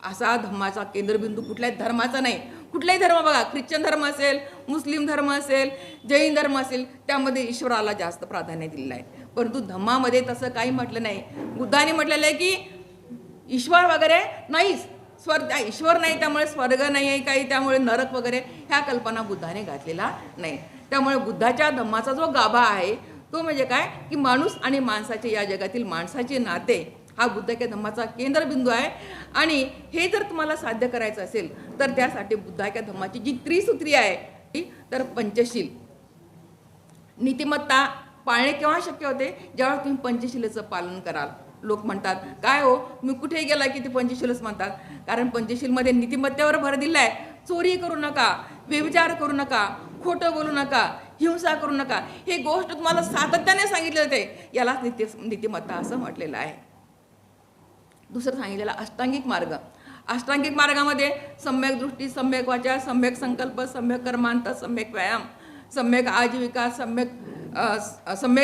असा धम्माचा केंद्रबिंदू कुठल्याही धर्माचा नाही. कुठलाही धर्म बघा, ख्रिश्चन धर्म असेल, मुस्लिम धर्म असेल, जैन धर्म असेल, त्यामध्ये ईश्वराला जास्त प्राधान्य दिलेलं आहे. परंतु धम्मामध्ये तसं काही म्हटलं नाही. बुद्धाने म्हटलेलं आहे की ईश्वर वगैरे नाहीच, ईश्वर नाही त्यामुळे स्वर्ग नाही आहे काही, त्यामुळे नरक वगैरे ह्या कल्पना बुद्धाने घातलेला नाही. त्यामुळे बुद्धाच्या धम्माचा जो गाभा आहे तो म्हणजे काय की माणूस आणि माणसाचे या जगातील माणसाचे नाते हा बुद्धाच्या धम्माचा केंद्रबिंदू आहे. आणि हे जर तुम्हाला साध्य करायचं असेल तर त्यासाठी बुद्धाच्या धम्माची जी त्रिसूत्री आहे तर पंचशील नीतिमत्ता पाळणे केव्हा शक्य होते, ज्यावेळेस तुम्ही पंचशिलेचं पालन कराल. लोक म्हणतात काय हो तुम्ही कुठे गेला की ते पंचशीलच म्हणतात, कारण पंचशीलमध्ये नीतिमत्तेवर भर दिला आहे. चोरी करू नका, व्यभिचार करू नका, खोटं बोलू नका, हिंसा करू नका, हे गोष्ट तुम्हाला सातत्याने सांगितले जाते. यालाच नीतिमत्ता असं म्हटलेलं आहे. दुसरं सांगितलेलं अष्टांगिक मार्ग. अष्टांगिक मार्गामध्ये सम्यक दृष्टी, सम्यक वाचा, सम्यक संकल्प, सम्यक कर्मांत, सम्यक व्यायाम, सम्यक आजीविका, सम्यक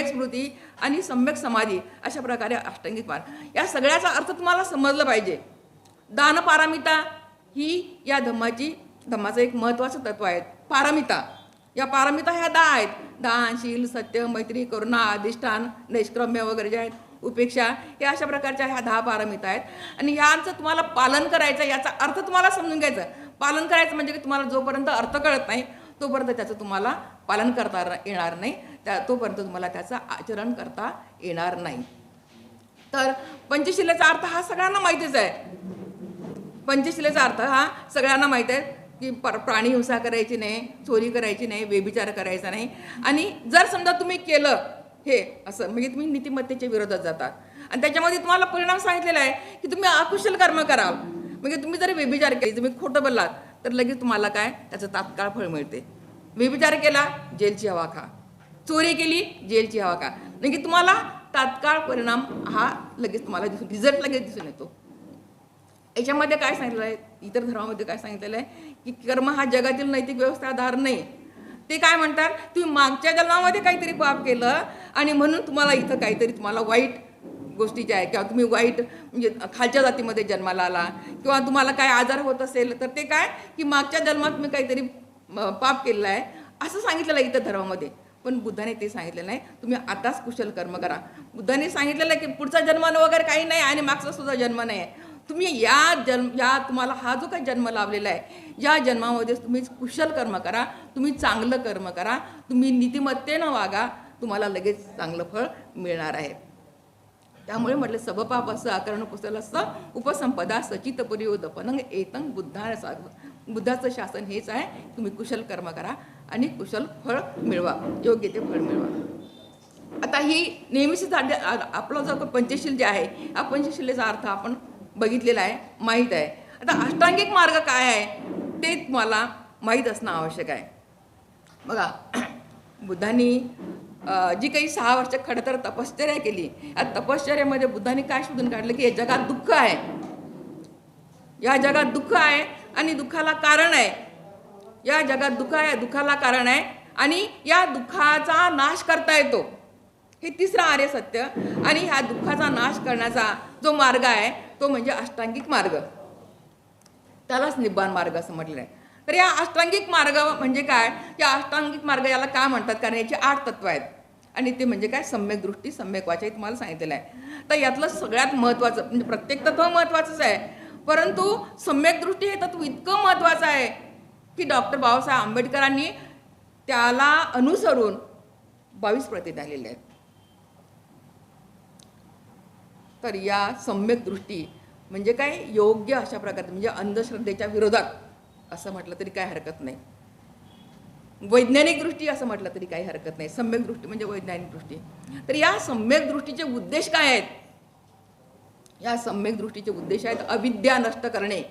स्मृती आणि सम्यक समाधी, अशा प्रकारे अष्टांगिक मार्ग. या सगळ्याचा अर्थ तुम्हाला समजलं पाहिजे. दानपारमिता ही या धम्माचं एक महत्त्वाचं तत्व आहे. पारमिता, या पारमिता ह्या 10 आहेत. दान, शील, सत्य, मैत्री, करुणा, अधिष्ठान, नैष्क्रम्य वगैरे जे आहेत, उपेक्षा, या अशा प्रकारच्या ह्या 10 पारमिता आहेत. आणि ह्यांचं तुम्हाला पालन करायचं, याचा अर्थ तुम्हाला समजून घ्यायचं. पालन करायचं म्हणजे की तुम्हाला जोपर्यंत अर्थ कळत नाही तोपर्यंत त्याचं तुम्हाला पालन करता येणार नाही, तोपर्यंत तुम्हाला त्याचं आचरण करता येणार नाही. तर पंचशिलेचा अर्थ हा सगळ्यांना माहितीच आहे. पंचशिलेचा अर्थ हा सगळ्यांना माहीत आहे की प्राणी हिंसा करायची नाही, चोरी करायची नाही, व्यभिचार करायचा नाही. आणि जर समजा तुम्ही केलं हे असं म्हणजे तुम्ही नीतिमत्तेच्या विरोधात जातात. आणि त्याच्यामध्ये तुम्हाला परिणाम सांगितलेला आहे की तुम्ही अकुशल कर्म कराल. म्हणजे तुम्ही जर व्यभिचार केली, तुम्ही खोटं बोललात तर लगेच तुम्हाला काय त्याचं तात्काळ फळ मिळते. व्यभिचार केला, जेलची हवा खा. चोरी केली, जेलची हवा खा. म्हणजे तुम्हाला तात्काळ परिणाम हा लगेच तुम्हाला रिझल्ट लगेच दिसून येतो. याच्यामध्ये काय सांगितलं आहे, इतर धर्मामध्ये काय सांगितलेलं आहे की कर्म हा जगातील नैतिक व्यवस्था आधार नाही. ते काय म्हणतात, तुम्ही मागच्या जन्मामध्ये काहीतरी पाप केलं आणि म्हणून तुम्हाला इथं काहीतरी तुम्हाला वाईट गोष्टीचे आहे, किंवा तुम्ही वाईट म्हणजे खालच्या जातीमध्ये जन्माला आला, किंवा तुम्हाला काय आजार होत असेल तर ते काय की मागच्या जन्मात तुम्ही काहीतरी पाप केलेलं आहे असं सांगितलेलं आहे इथं धर्मामध्ये. पण बुद्धाने ते सांगितलं नाही, तुम्ही आताच कुशल कर्म करा. बुद्धाने सांगितलेलं आहे की पुढचा जन्म वगैरे काही नाही आणि मागचा सुद्धा जन्म नाही आहे. तुम्ही या तुम्हाला हा जो काही जन्म लाभलेला आहे, या जन्मामध्ये तुम्ही कुशल कर्म करा, तुम्ही चांगलं कर्म करा, तुम्ही नीतिमत्तेनं वागा, तुम्हाला लगेच चांगलं फळ मिळणार आहे. त्यामुळे म्हटलं सबपाप असं आकरण कुशल असं उपसंपदा सचित परियोदपनं एतं बुद्धाने साग. बुद्धाचं शासन हेच आहे, तुम्ही कुशल कर्म करा आणि कुशल फळ मिळवा, योग्य ते फळ मिळवा. आता ही नेहमीच आपला जो पंचशील जे आहे, हा पंचशिलेचा अर्थ आपण बघितलेला आहे, माहीत आहे. आता अष्टांगिक मार्ग काय आहे ते तुम्हाला माहीत असणं आवश्यक आहे. बघा, बुद्धांनी जी काही 6 वर्ष खरं तर तपश्चर्या केली, या तपश्चर्यामध्ये बुद्धांनी काय शोधून काढलं की या जगात दुःख आहे, या जगात दुःख आहे आणि दुःखाला कारण आहे. या जगात दुःख आहे, दुःखाला कारण आहे आणि या दुःखाचा नाश करता येतो. हे तिसरं आर्य सत्य. आणि ह्या दुःखाचा नाश करण्याचा जो मार्ग आहे तो म्हणजे अष्टांगिक मार्ग. त्यालाच निब्बाण मार्ग असं म्हटलेलं आहे. तर या अष्टांगिक मार्ग म्हणजे काय, या अष्टांगिक मार्ग याला काय म्हणतात, कारण याची 8 तत्व आहेत. आणि ते म्हणजे काय, सम्यक दृष्टी, सम्यक वाचा, हे तुम्हाला सांगितलेलं आहे. तर यातलं सगळ्यात महत्त्वाचं म्हणजे प्रत्येक तत्व महत्त्वाचंच आहे, परंतु सम्यक दृष्टी हे तत्व इतकं महत्त्वाचं आहे की डॉक्टर बाबासाहेब आंबेडकरांनी त्याला अनुसरून 22 प्रती दिलेल्या आहेत. तर या सम्यक दृष्टी म्हणजे काय, योग्य अशा प्रकारे म्हणजे अंधश्रद्धेच्या विरोधात असं म्हटलं तरी काय हरकत नाही. वैज्ञानिक दृष्टी असं म्हटलं तरी काही हरकत नाही. सम्यक दृष्टी म्हणजे वैज्ञानिक दृष्टी. तर या सम्यक दृष्टीचे उद्देश काय आहेत, या सम्यक दृष्टीचे उद्देश आहेत अविद्या नष्ट करणे,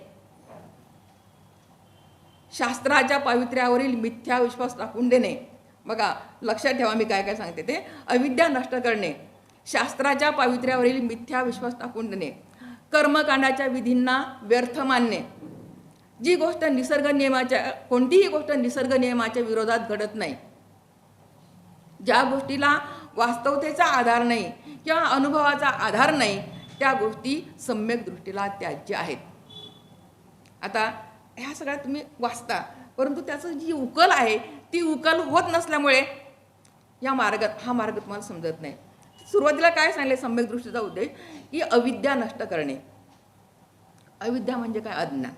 शास्त्राच्या पावित्र्यावरील मिथ्या विश्वास टाकून देणे. बघा लक्षात ठेवा मी काय काय सांगते ते. अविद्या नष्ट करणे, शास्त्राच्या पावित्र्यावरील मिथ्या विश्वास टाकून देणे, कर्मकांडाच्या विधींना व्यर्थ मानणे, जी गोष्ट निसर्ग नियमाच्या, कोणतीही गोष्ट निसर्ग नियमाच्या विरोधात घडत नाही, ज्या गोष्टीला वास्तवतेचा आधार नाही किंवा अनुभवाचा आधार नाही, त्या गोष्टी सम्यक दृष्टीला त्याज्य आहेत. आता ह्या सगळ्या तुम्ही वाचता, परंतु त्याचं जी उकल आहे ती उकल होत नसल्यामुळे या हा मार्ग तुम्हाला समजत नाही. सुरुवातीला काय सांगितले सम्यक दृष्टीचा उद्देश की अविद्या नष्ट करणे. अविद्या म्हणजे काय, अज्ञान.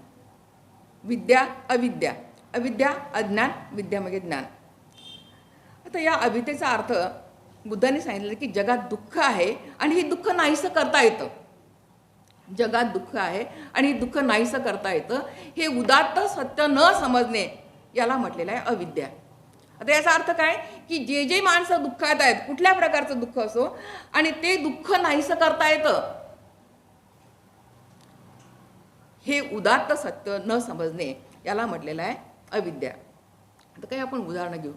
विद्या अविद्या, अविद्या अज्ञान, विद्या म्हणजे ज्ञान. आता या अविद्येचा अर्थ बुद्धांनी सांगितलं की जगात दुःख आहे आणि हे दुःख नाहीसं करता येतं. जगात दुःख आहे आणि दुःख नाहीसं करता येतं, हे उदात्त सत्य न समजणे याला म्हटलेलं आहे अविद्या. आता याचा अर्थ काय की जे माणसं दुःखात आहेत, कुठल्या प्रकारचं दुःख असो, आणि ते दुःख नाहीसं करता येतं हे उदात्त सत्य न समजणे याला म्हटलेलं आहे अविद्या. आता काही आपण उदाहरणं घेऊ.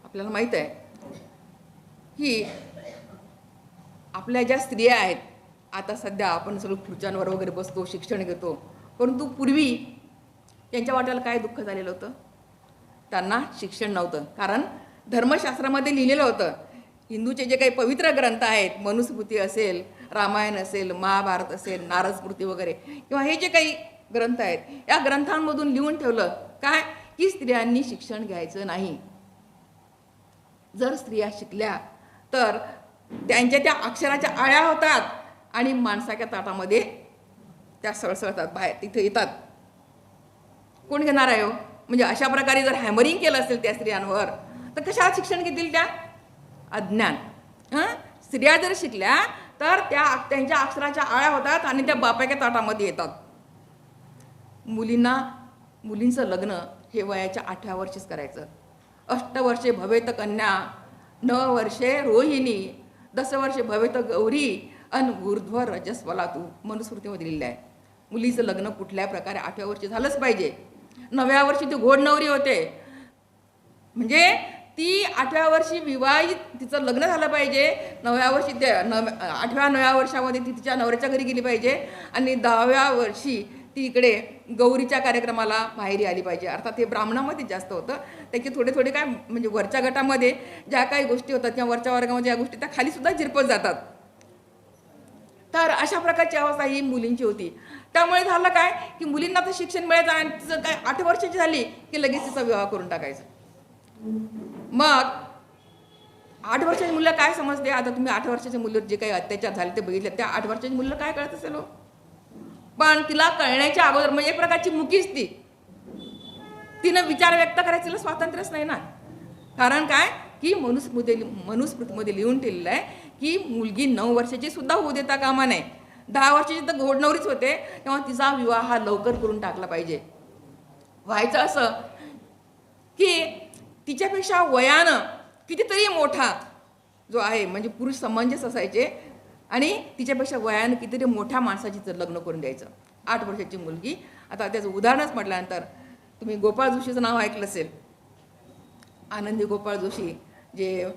आपल्याला माहीत आहे की आपल्या ज्या स्त्रिया आहेत, आता सध्या आपण सगळं खुर्च्यांवर वगैरे बसतो, शिक्षण घेतो, परंतु पूर्वी त्यांच्या वाट्याला काय दुःख झालेलं होतं? त्यांना शिक्षण नव्हतं. कारण धर्मशास्त्रामध्ये लिहिलेलं होतं, हिंदूचे जे काही पवित्र ग्रंथ आहेत, मनुस्मृती असेल, रामायण असेल, महाभारत असेल, नारद स्मृती वगैरे, किंवा हे जे काही ग्रंथ आहेत, या ग्रंथांमधून लिहून ठेवलं काय की स्त्रियांनी शिक्षण घ्यायचं नाही. जर स्त्रिया शिकल्या तर त्यांच्या त्या अक्षराच्या आळ्या होतात आणि माणसाच्या ताटामध्ये त्या सळसळतात, बाहेर तिथे येतात. कोण घेणार आहे हो? म्हणजे अशा प्रकारे जर हॅमरिंग केलं असेल त्या स्त्रियांवर तर कशाला शिक्षण घेतील त्या? अज्ञान. स्त्रिया जर शिकल्या तर त्यांच्या अक्षराच्या आळ्या होतात आणि त्या बापाच्या ताटामध्ये येतात. मुलींचं लग्न हे वयाच्या 8व्या वर्षीच करायचं. 8 वर्षे भवेत कन्या, 9 वर्षे रोहिणी, 10 वर्षे भवेत गौरी, अन ऊर्ध्व रजस्वला तू, मनुस्मृतीमध्ये लिहिलं आहे. मुलीचं लग्न कुठल्या प्रकारे 8व्या वर्षी झालंच पाहिजे. 9व्या वर्षी ती घोडनवरी होते, म्हणजे ती 8व्या वर्षी विवाहित, तिचं लग्न झालं पाहिजे. 9व्या वर्षी 8व्या-9व्या वर्षामध्ये ती तिच्या नवऱ्याच्या घरी गेली पाहिजे आणि 10व्या वर्षी ती इकडे गौरीच्या कार्यक्रमाला माहेरी आली पाहिजे. अर्थात हे ब्राह्मणामध्ये जास्त होतं. त्याचे थोडे थोडे काय म्हणजे वरच्या गटामध्ये ज्या काही गोष्टी होतात किंवा वरच्या वर्गामध्ये ज्या गोष्टी त्या खाली सुद्धा झिरपत जातात. तर अशा प्रकारची अवस्था ही मुलींची होती. त्यामुळे झालं काय की मुलींना तर शिक्षण मिळायचं आणि तिचं काय 8 वर्षाची झाली की लगेच तिचा विवाह करून टाकायचा. मग 8 वर्षाची मुलं काय समजते? आता तुम्ही 8 वर्षाच्या मुलीवर जे काही अत्याचार झाले ते बघितले, त्या 8 वर्षाची मुलं काय कळत असेल हो? पण तिला कळण्याच्या अगोदर म्हणजे एक प्रकारची मुकीच ती, तिनं विचार व्यक्त करायचं तिला स्वातंत्र्यच नाही ना. कारण काय की मनुस्मृतीमध्ये लिहून ठेवलेलं आहे की मुलगी 9 वर्षाची सुद्धा होऊ देता कामा नये. 10 वर्षाची तर घोडनवरीच होते, तेव्हा तिचा विवाह हा लवकर करून टाकला पाहिजे. व्हायचं असं की तिच्यापेक्षा वयानं कितीतरी मोठा जो आहे, म्हणजे पुरुष समंजस असायचे आणि तिच्यापेक्षा वयानं कितीतरी मोठ्या माणसाची लग्न करून द्यायचं. 8 वर्षाची मुलगी. आता त्याचं उदाहरणच म्हटल्यानंतर तुम्ही गोपाळ जोशीचं नाव ऐकलं असेल. आनंदी गोपाळ जोशी जे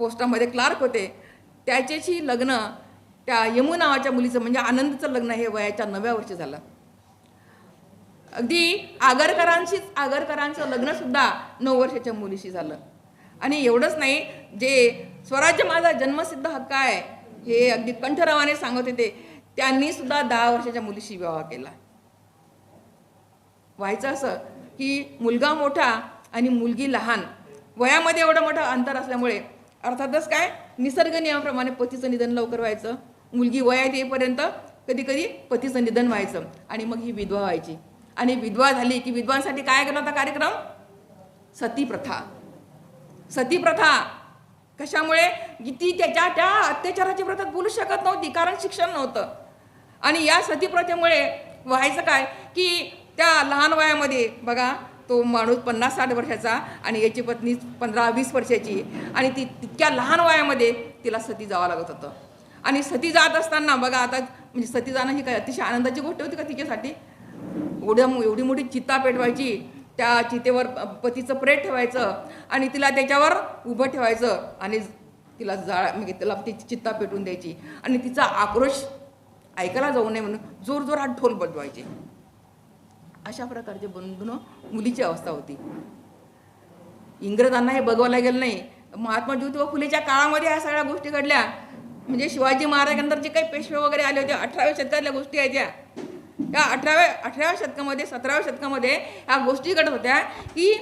पोस्टामध्ये क्लार्क होते, त्याच्याशी लग्न त्या यमू नावाच्या मुलीचं म्हणजे आनंदचं लग्न हे वयाच्या 9व्या वर्षी झालं. अगदी आगरकरांचं लग्न सुद्धा 9 वर्षाच्या मुलीशी झालं. आणि एवढंच नाही, जे स्वराज्य माझा जन्मसिद्ध हक्क आहे हे अगदी कंठरावाने सांगत होते, त्यांनी सुद्धा 10 वर्षाच्या मुलीशी विवाह केला. व्हायचं असं की मुलगा मोठा आणि मुलगी लहान, वयामध्ये एवढं मोठं अंतर असल्यामुळे अर्थातच काय निसर्ग नियमाप्रमाणे पतीचं निधन लवकर व्हायचं. मुलगी वयात येईपर्यंत कधी कधी पतीचं निधन व्हायचं आणि मग ही विधवा व्हायची. आणि विधवा झाली की विधवांसाठी काय केला होता कार्यक्रम? सतीप्रथा. सतीप्रथा कशामुळे? ती त्या अत्याचाराच्या प्रथेत बोलू शकत नव्हती, कारण शिक्षण नव्हतं. आणि या सतीप्रथेमुळे व्हायचं काय की त्या लहान वयामध्ये बघा, तो माणूस 50-60 वर्षाचा आणि याची पत्नी 15-20 वर्षाची, आणि ती तितक्या लहान वयामध्ये तिला सती जावं लागत होतं. आणि सती जात असताना बघा, आता म्हणजे सती जाणं ही काय अतिशय आनंदाची गोष्ट होती का तिच्यासाठी? एवढी मोठी चिता पेटवायची, त्या चितेवर पतीचं प्रेत ठेवायचं आणि तिला त्याच्यावर उभं ठेवायचं आणि तिला म्हणजे तिला ती चित्ता पेटवून द्यायची आणि तिचा आक्रोश ऐकायला जाऊ नये म्हणून जोरजोरात ढोल बजवायचे. अशा प्रकारचे बंधनं मुलीची अवस्था होती. इंग्रजांना हे बघवायला गेलं नाही. महात्मा ज्योतिबा फुलेच्या काळामध्ये ह्या सगळ्या गोष्टी घडल्या. म्हणजे शिवाजी महाराजांनंतर जे काही पेशवे वगैरे आले होते, 18व्या शतकातल्या गोष्टी आहेत त्या 18व्या शतकामध्ये 17व्या शतकामध्ये ह्या गोष्टी घडत होत्या की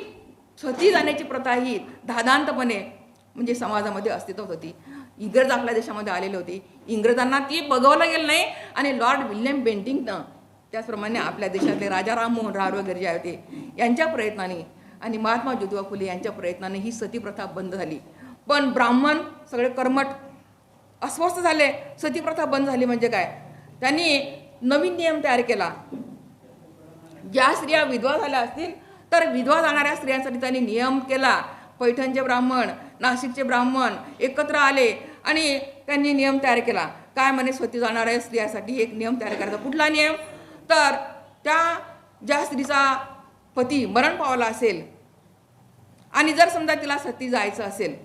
सती जाण्याची प्रथा ही धादांतपणे म्हणजे समाजामध्ये अस्तित्वात होती. इंग्रज आपल्या देशामध्ये आलेले होते, इंग्रजांना ती बघवलं गेलं नाही. आणि लॉर्ड विल्यम बेंटिंग्टन, त्याचप्रमाणे आपल्या देशातले राजा राममोहन राय वगैरे जे होते, यांच्या प्रयत्नाने आणि महात्मा ज्योतिबा फुले यांच्या प्रयत्नाने ही सती प्रथा बंद झाली. पण ब्राह्मण सगळे कर्मठ अस्वस्थ झाले. सती प्रथा बंद झाली म्हणजे काय? त्यांनी नवीन नियम तयार केला. ज्या स्त्रिया विधवा झाल्या असतील तर विधवा जाणाऱ्या स्त्रियांसाठी त्यांनी नियम केला. पैठणचे ब्राह्मण, नाशिकचे ब्राह्मण एकत्र आले आणि त्यांनी नियम तयार केला. काय म्हणे? सती जाणाऱ्या स्त्रियांसाठी एक नियम तयार करायचा. कुठला नियम? तर त्या ज्या स्त्रीचा पती मरण पावला असेल आणि जर समजा तिला सती जायचं असेल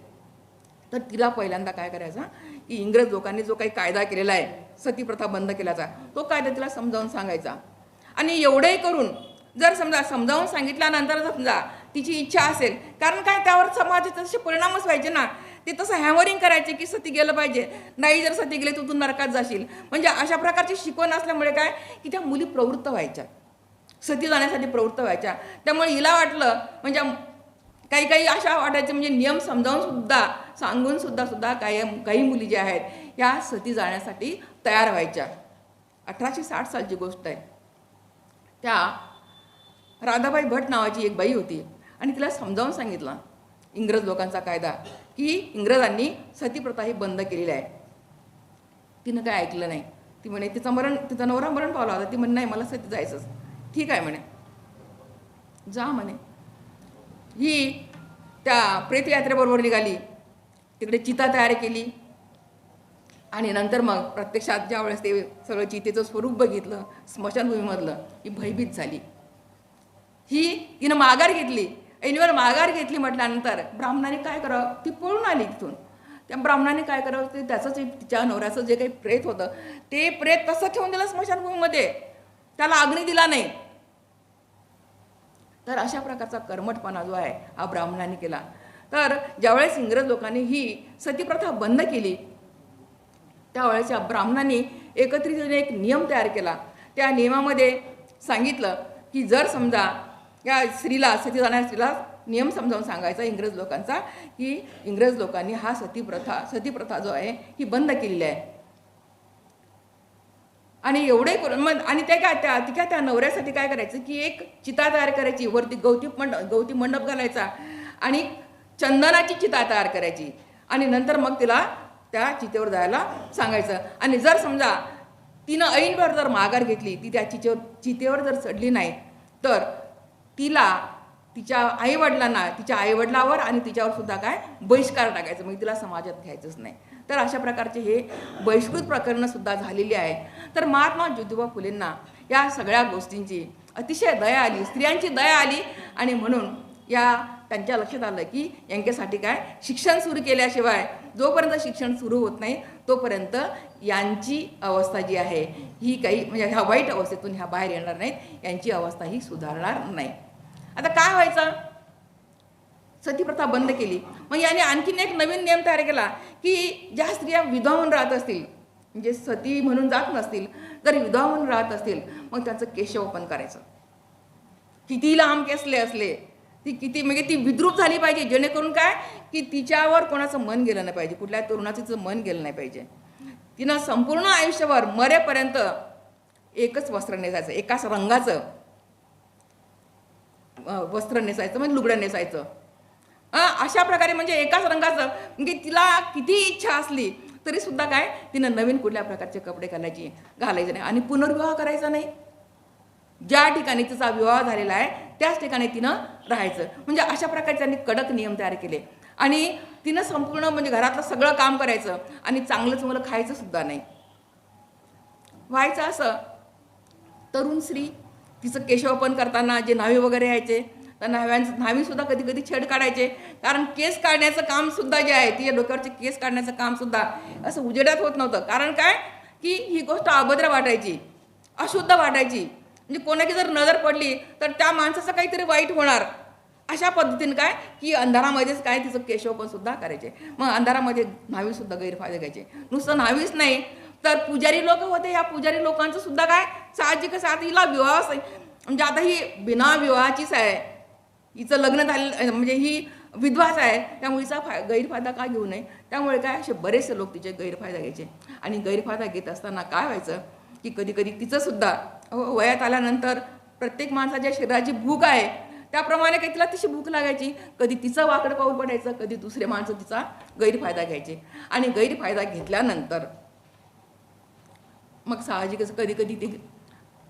तर तिला पहिल्यांदा काय करायचं की इंग्रज लोकांनी जो काही कायदा केलेला आहे सती प्रथा बंद केल्याचा, तो कायदा तिला समजावून सांगायचा. आणि एवढंही करून जर समजा समजावून सांगितल्यानंतर समजा तिची इच्छा असेल, कारण काय त्यावर समाजाचे तसे परिणामच व्हायचे ना, ते तसं हॅमरिंग करायचे की सती गेलं पाहिजे, नाही जर सती गेले तर तू नरकात जाशील. म्हणजे अशा प्रकारची शिकवण असल्यामुळे काय की त्या मुली प्रवृत्त व्हायच्या, सती जाण्यासाठी प्रवृत्त व्हायच्या. त्यामुळे हिला वाटलं, म्हणजे काही काही अशा वाटायचे म्हणजे नियम सांगून सुद्धा काही मुली ज्या आहेत या सती जाण्यासाठी तयार व्हायच्या. 1860 सालची गोष्ट आहे. त्या राधाबाई भट नावाची एक बाई होती आणि तिला समजावून सांगितलं इंग्रज लोकांचा कायदा की इंग्रजांनी सतीप्रथा ही बंद केलेली आहे. तिनं काय ऐकलं नाही. ती म्हणे तिचा नवरा मरण पावला होता. ती म्हणे नाही मला सती जायचंच. ठीक आहे म्हणे, जा म्हणे. ही त्या प्रेतयात्रेबरोबर निघाली, तिकडे चिता तयार केली आणि नंतर मग प्रत्यक्षात ज्या वेळेस ते सगळं चितेचं स्वरूप बघितलं स्मशानभूमीमधलं, ही भयभीत झाली. तिनं माघार घेतली. ऐनवेळ माघार घेतली म्हटल्यानंतर ब्राह्मणाने काय करावं, ती पळून आली तिथून. त्या ब्राह्मणाने काय करावं, ते त्याचंच तिच्या नवऱ्याचं जे काही प्रेत होतं ते प्रेत तसं ठेवून दिलं स्मशानभूमीमध्ये, त्याला अग्नी दिला नाही. तर अशा प्रकारचा कर्मठपणा जो आहे हा ब्राह्मणाने केला. तर ज्यावेळेस इंग्रज लोकांनी ही सतीप्रथा बंद केली त्यावेळेस या ब्राह्मणांनी एकत्रितपणे एक नियम तयार केला. त्या नियमामध्ये सांगितलं की जर समजा या स्त्रीला सती जाणाऱ्या स्त्रीला नियम समजावून सांगायचा इंग्रज लोकांचा की इंग्रज लोकांनी हा सतीप्रथा जो आहे ही बंद केलेली आहे. आणि एवढे करून मग आणि त्या नवऱ्यासाठी काय करायचं की एक चिता तयार करायची, वरती गवती मंडप घालायचा आणि चंदनाची चिता तयार करायची आणि नंतर मग तिला त्या चितेवर जायला सांगायचं. आणि जर समजा तिनं ऐनभर जर माघार घेतली, ती त्या चितेवर जर चढली नाही तर तिला तिच्या आईवडिलावर आणि तिच्यावर सुद्धा काय बहिष्कार टाकायचं, म्हणजे तिला समाजात घ्यायचंच नाही. तर अशा प्रकारचे हे बहिष्कृत प्रकरणं सुद्धा झालेली आहे. तर महात्मा ज्योतिबा फुलेंना या सगळ्या गोष्टींची अतिशय दया आली, स्त्रियांची दया आली आणि म्हणून त्यांच्या लक्षात आलं की यांच्यासाठी काय शिक्षण सुरू केल्याशिवाय जोपर्यंत शिक्षण सुरू होत नाही तोपर्यंत यांची अवस्था जी आहे ही काही म्हणजे ह्या वाईट अवस्थेतून ह्या बाहेर येणार नाहीत, यांची अवस्था ही सुधारणार नाही. आता काय व्हायचं, सतीप्रथा बंद केली मग याने आणखीन एक नवीन नियम तयार केला की ज्या स्त्रिया विधवा म्हणून राहत असतील, म्हणजे सती म्हणून जात नसतील, जर विधवा म्हणून राहत असतील मग त्यांचं केशवपन करायचं. किती लांब केसले असले, ती किती म्हणजे ती विद्रूप झाली पाहिजे, जेणेकरून काय की तिच्यावर कोणाचं मन गेलं नाही पाहिजे, कुठल्या तरुणाचं मन गेलं नाही पाहिजे. तिनं संपूर्ण आयुष्यभर मरेपर्यंत एकच वस्त्र नेसायचं, एकाच रंगाचं वस्त्र नेसायचं, म्हणजे लुगडं नेसायचं. अशा प्रकारे म्हणजे एकाच रंगाचं, म्हणजे तिला किती इच्छा असली तरी सुद्धा काय तिनं नवीन कुठल्या प्रकारचे कपडे घालायचे नाही आणि पुनर्विवाह करायचा नाही. ज्या ठिकाणी तिचा विवाह झालेला आहे त्याच ठिकाणी तिनं राहायचं. म्हणजे अशा प्रकारे त्यांनी कडक नियम तयार केले आणि तिनं संपूर्ण म्हणजे घरातलं सगळं काम करायचं आणि चांगलं खायचं सुद्धा नाही. व्हायचं असं तरुण स्त्री तिचं केशवपन करताना जे न्हावी वगैरे यायचे त्या न्हावी सुद्धा कधी कधी छेड काढायचे, कारण केस काढण्याचं काम सुद्धा जे आहे तिच्या डोक्यावरचे केस काढण्याचं काम सुद्धा असं उजेडात होत नव्हतं. कारण काय की ही गोष्ट अभद्र वाटायची, अशुद्ध वाटायची, म्हणजे कोणाची जर नजर पडली तर त्या माणसाचं काहीतरी वाईट होणार. अशा पद्धतीने काय की अंधारामध्येच काय तिचं केशवपन सुद्धा करायचे. मग अंधारामध्ये न्हावी सुद्धा गैरफायदे घ्यायचे. नुसतं न्हावीच नाही तर पुजारी लोक होते, ह्या पुजारी लोकांचं सुद्धा काय साहजिकच आता हिला विवाह म्हणजे आता ही बिना विवाहाचीच आहे, हिचं लग्न झालेलं म्हणजे ही विधवाच आहे, त्यामुळे हिचा गैरफायदा का घेऊ नये. त्यामुळे काय असे बरेचसे लोक तिचे गैरफायदा घ्यायचे आणि गैरफायदा घेत असताना काय व्हायचं की कधी कधी तिचं सुद्धा वयात आल्यानंतर प्रत्येक माणसाच्या शरीराची भूक आहे त्याप्रमाणे काही तिला तिची भूक लागायची, कधी तिचं वाकडं पाऊल पडायचं, कधी दुसरे माणसं तिचा गैरफायदा घ्यायचे आणि गैरफायदा घेतल्यानंतर मग साहजिकच कधी कधी ती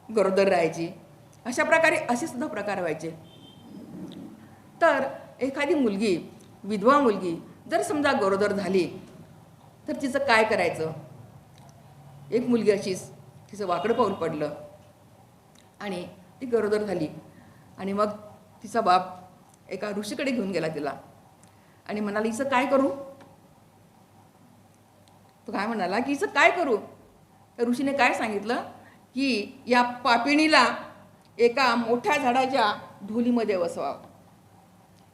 गरोदर राहायची. अशा प्रकारे असे सुद्धा प्रकार व्हायचे. तर एखादी मुलगी विधवा मुलगी जर समजा गरोदर झाली तर तिचं काय करायचं. एक मुलगी अशीच तिचं वाकडं पाऊल पडलं आणि ती गरोदर झाली. आणि मग तिचा बाप एका ऋषीकडे घेऊन गेला तिला आणि म्हणाला, हिचं काय करू? तो काय म्हणाला की हिचं काय करू? त्या ऋषीने काय सांगितलं की या पापिणीला एका मोठ्या झाडाच्या ढोलीमध्ये बसवावं,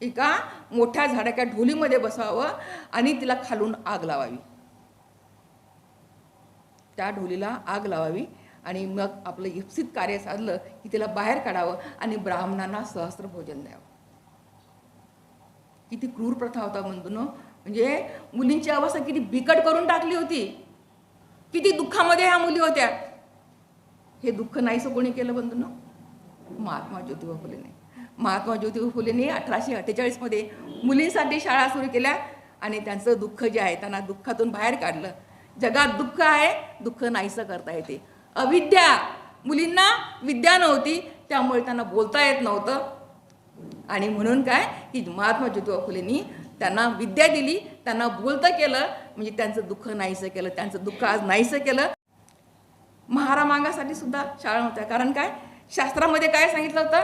एका मोठ्या झाडाच्या ढोलीमध्ये बसवावं आणि तिला खालून आग लावावी, त्या ढोलीला आग लावावी आणि मग आपलं इप्सित कार्य साधलं की तिला बाहेर काढावं आणि ब्राह्मणांना सहस्त्र भोजन द्यावं. किती क्रूर प्रथा होता बंधूंनो. म्हणजे मुलींची अवस्था किती बिकट करून टाकली होती, किती दुःखामध्ये ह्या मुली होत्या. हे दुःख नाहीसं कोणी केलं बंधूंनो? महात्मा ज्योतिबा फुलेने. महात्मा ज्योतिबा फुलेने 1848 मध्ये मुलींसाठी शाळा सुरू केल्या आणि त्यांचं दुःख जे आहे त्यांना दुःखातून बाहेर काढलं. जगात दुःख आहे, दुःख नाहीसं करता येते. अविद्या, मुलींना विद्या नव्हती त्यामुळे त्यांना बोलता येत नव्हतं आणि म्हणून काय की महात्मा ज्योतिबा फुलेंनी त्यांना विद्या दिली, त्यांना बोलतं केलं, म्हणजे त्यांचं दुःख नाहीसं केलं, त्यांचं दुःख आज नाहीसं केलं. महारामांगासाठी सुद्धा शाळा होत्या. कारण काय, शास्त्रामध्ये काय सांगितलं होतं?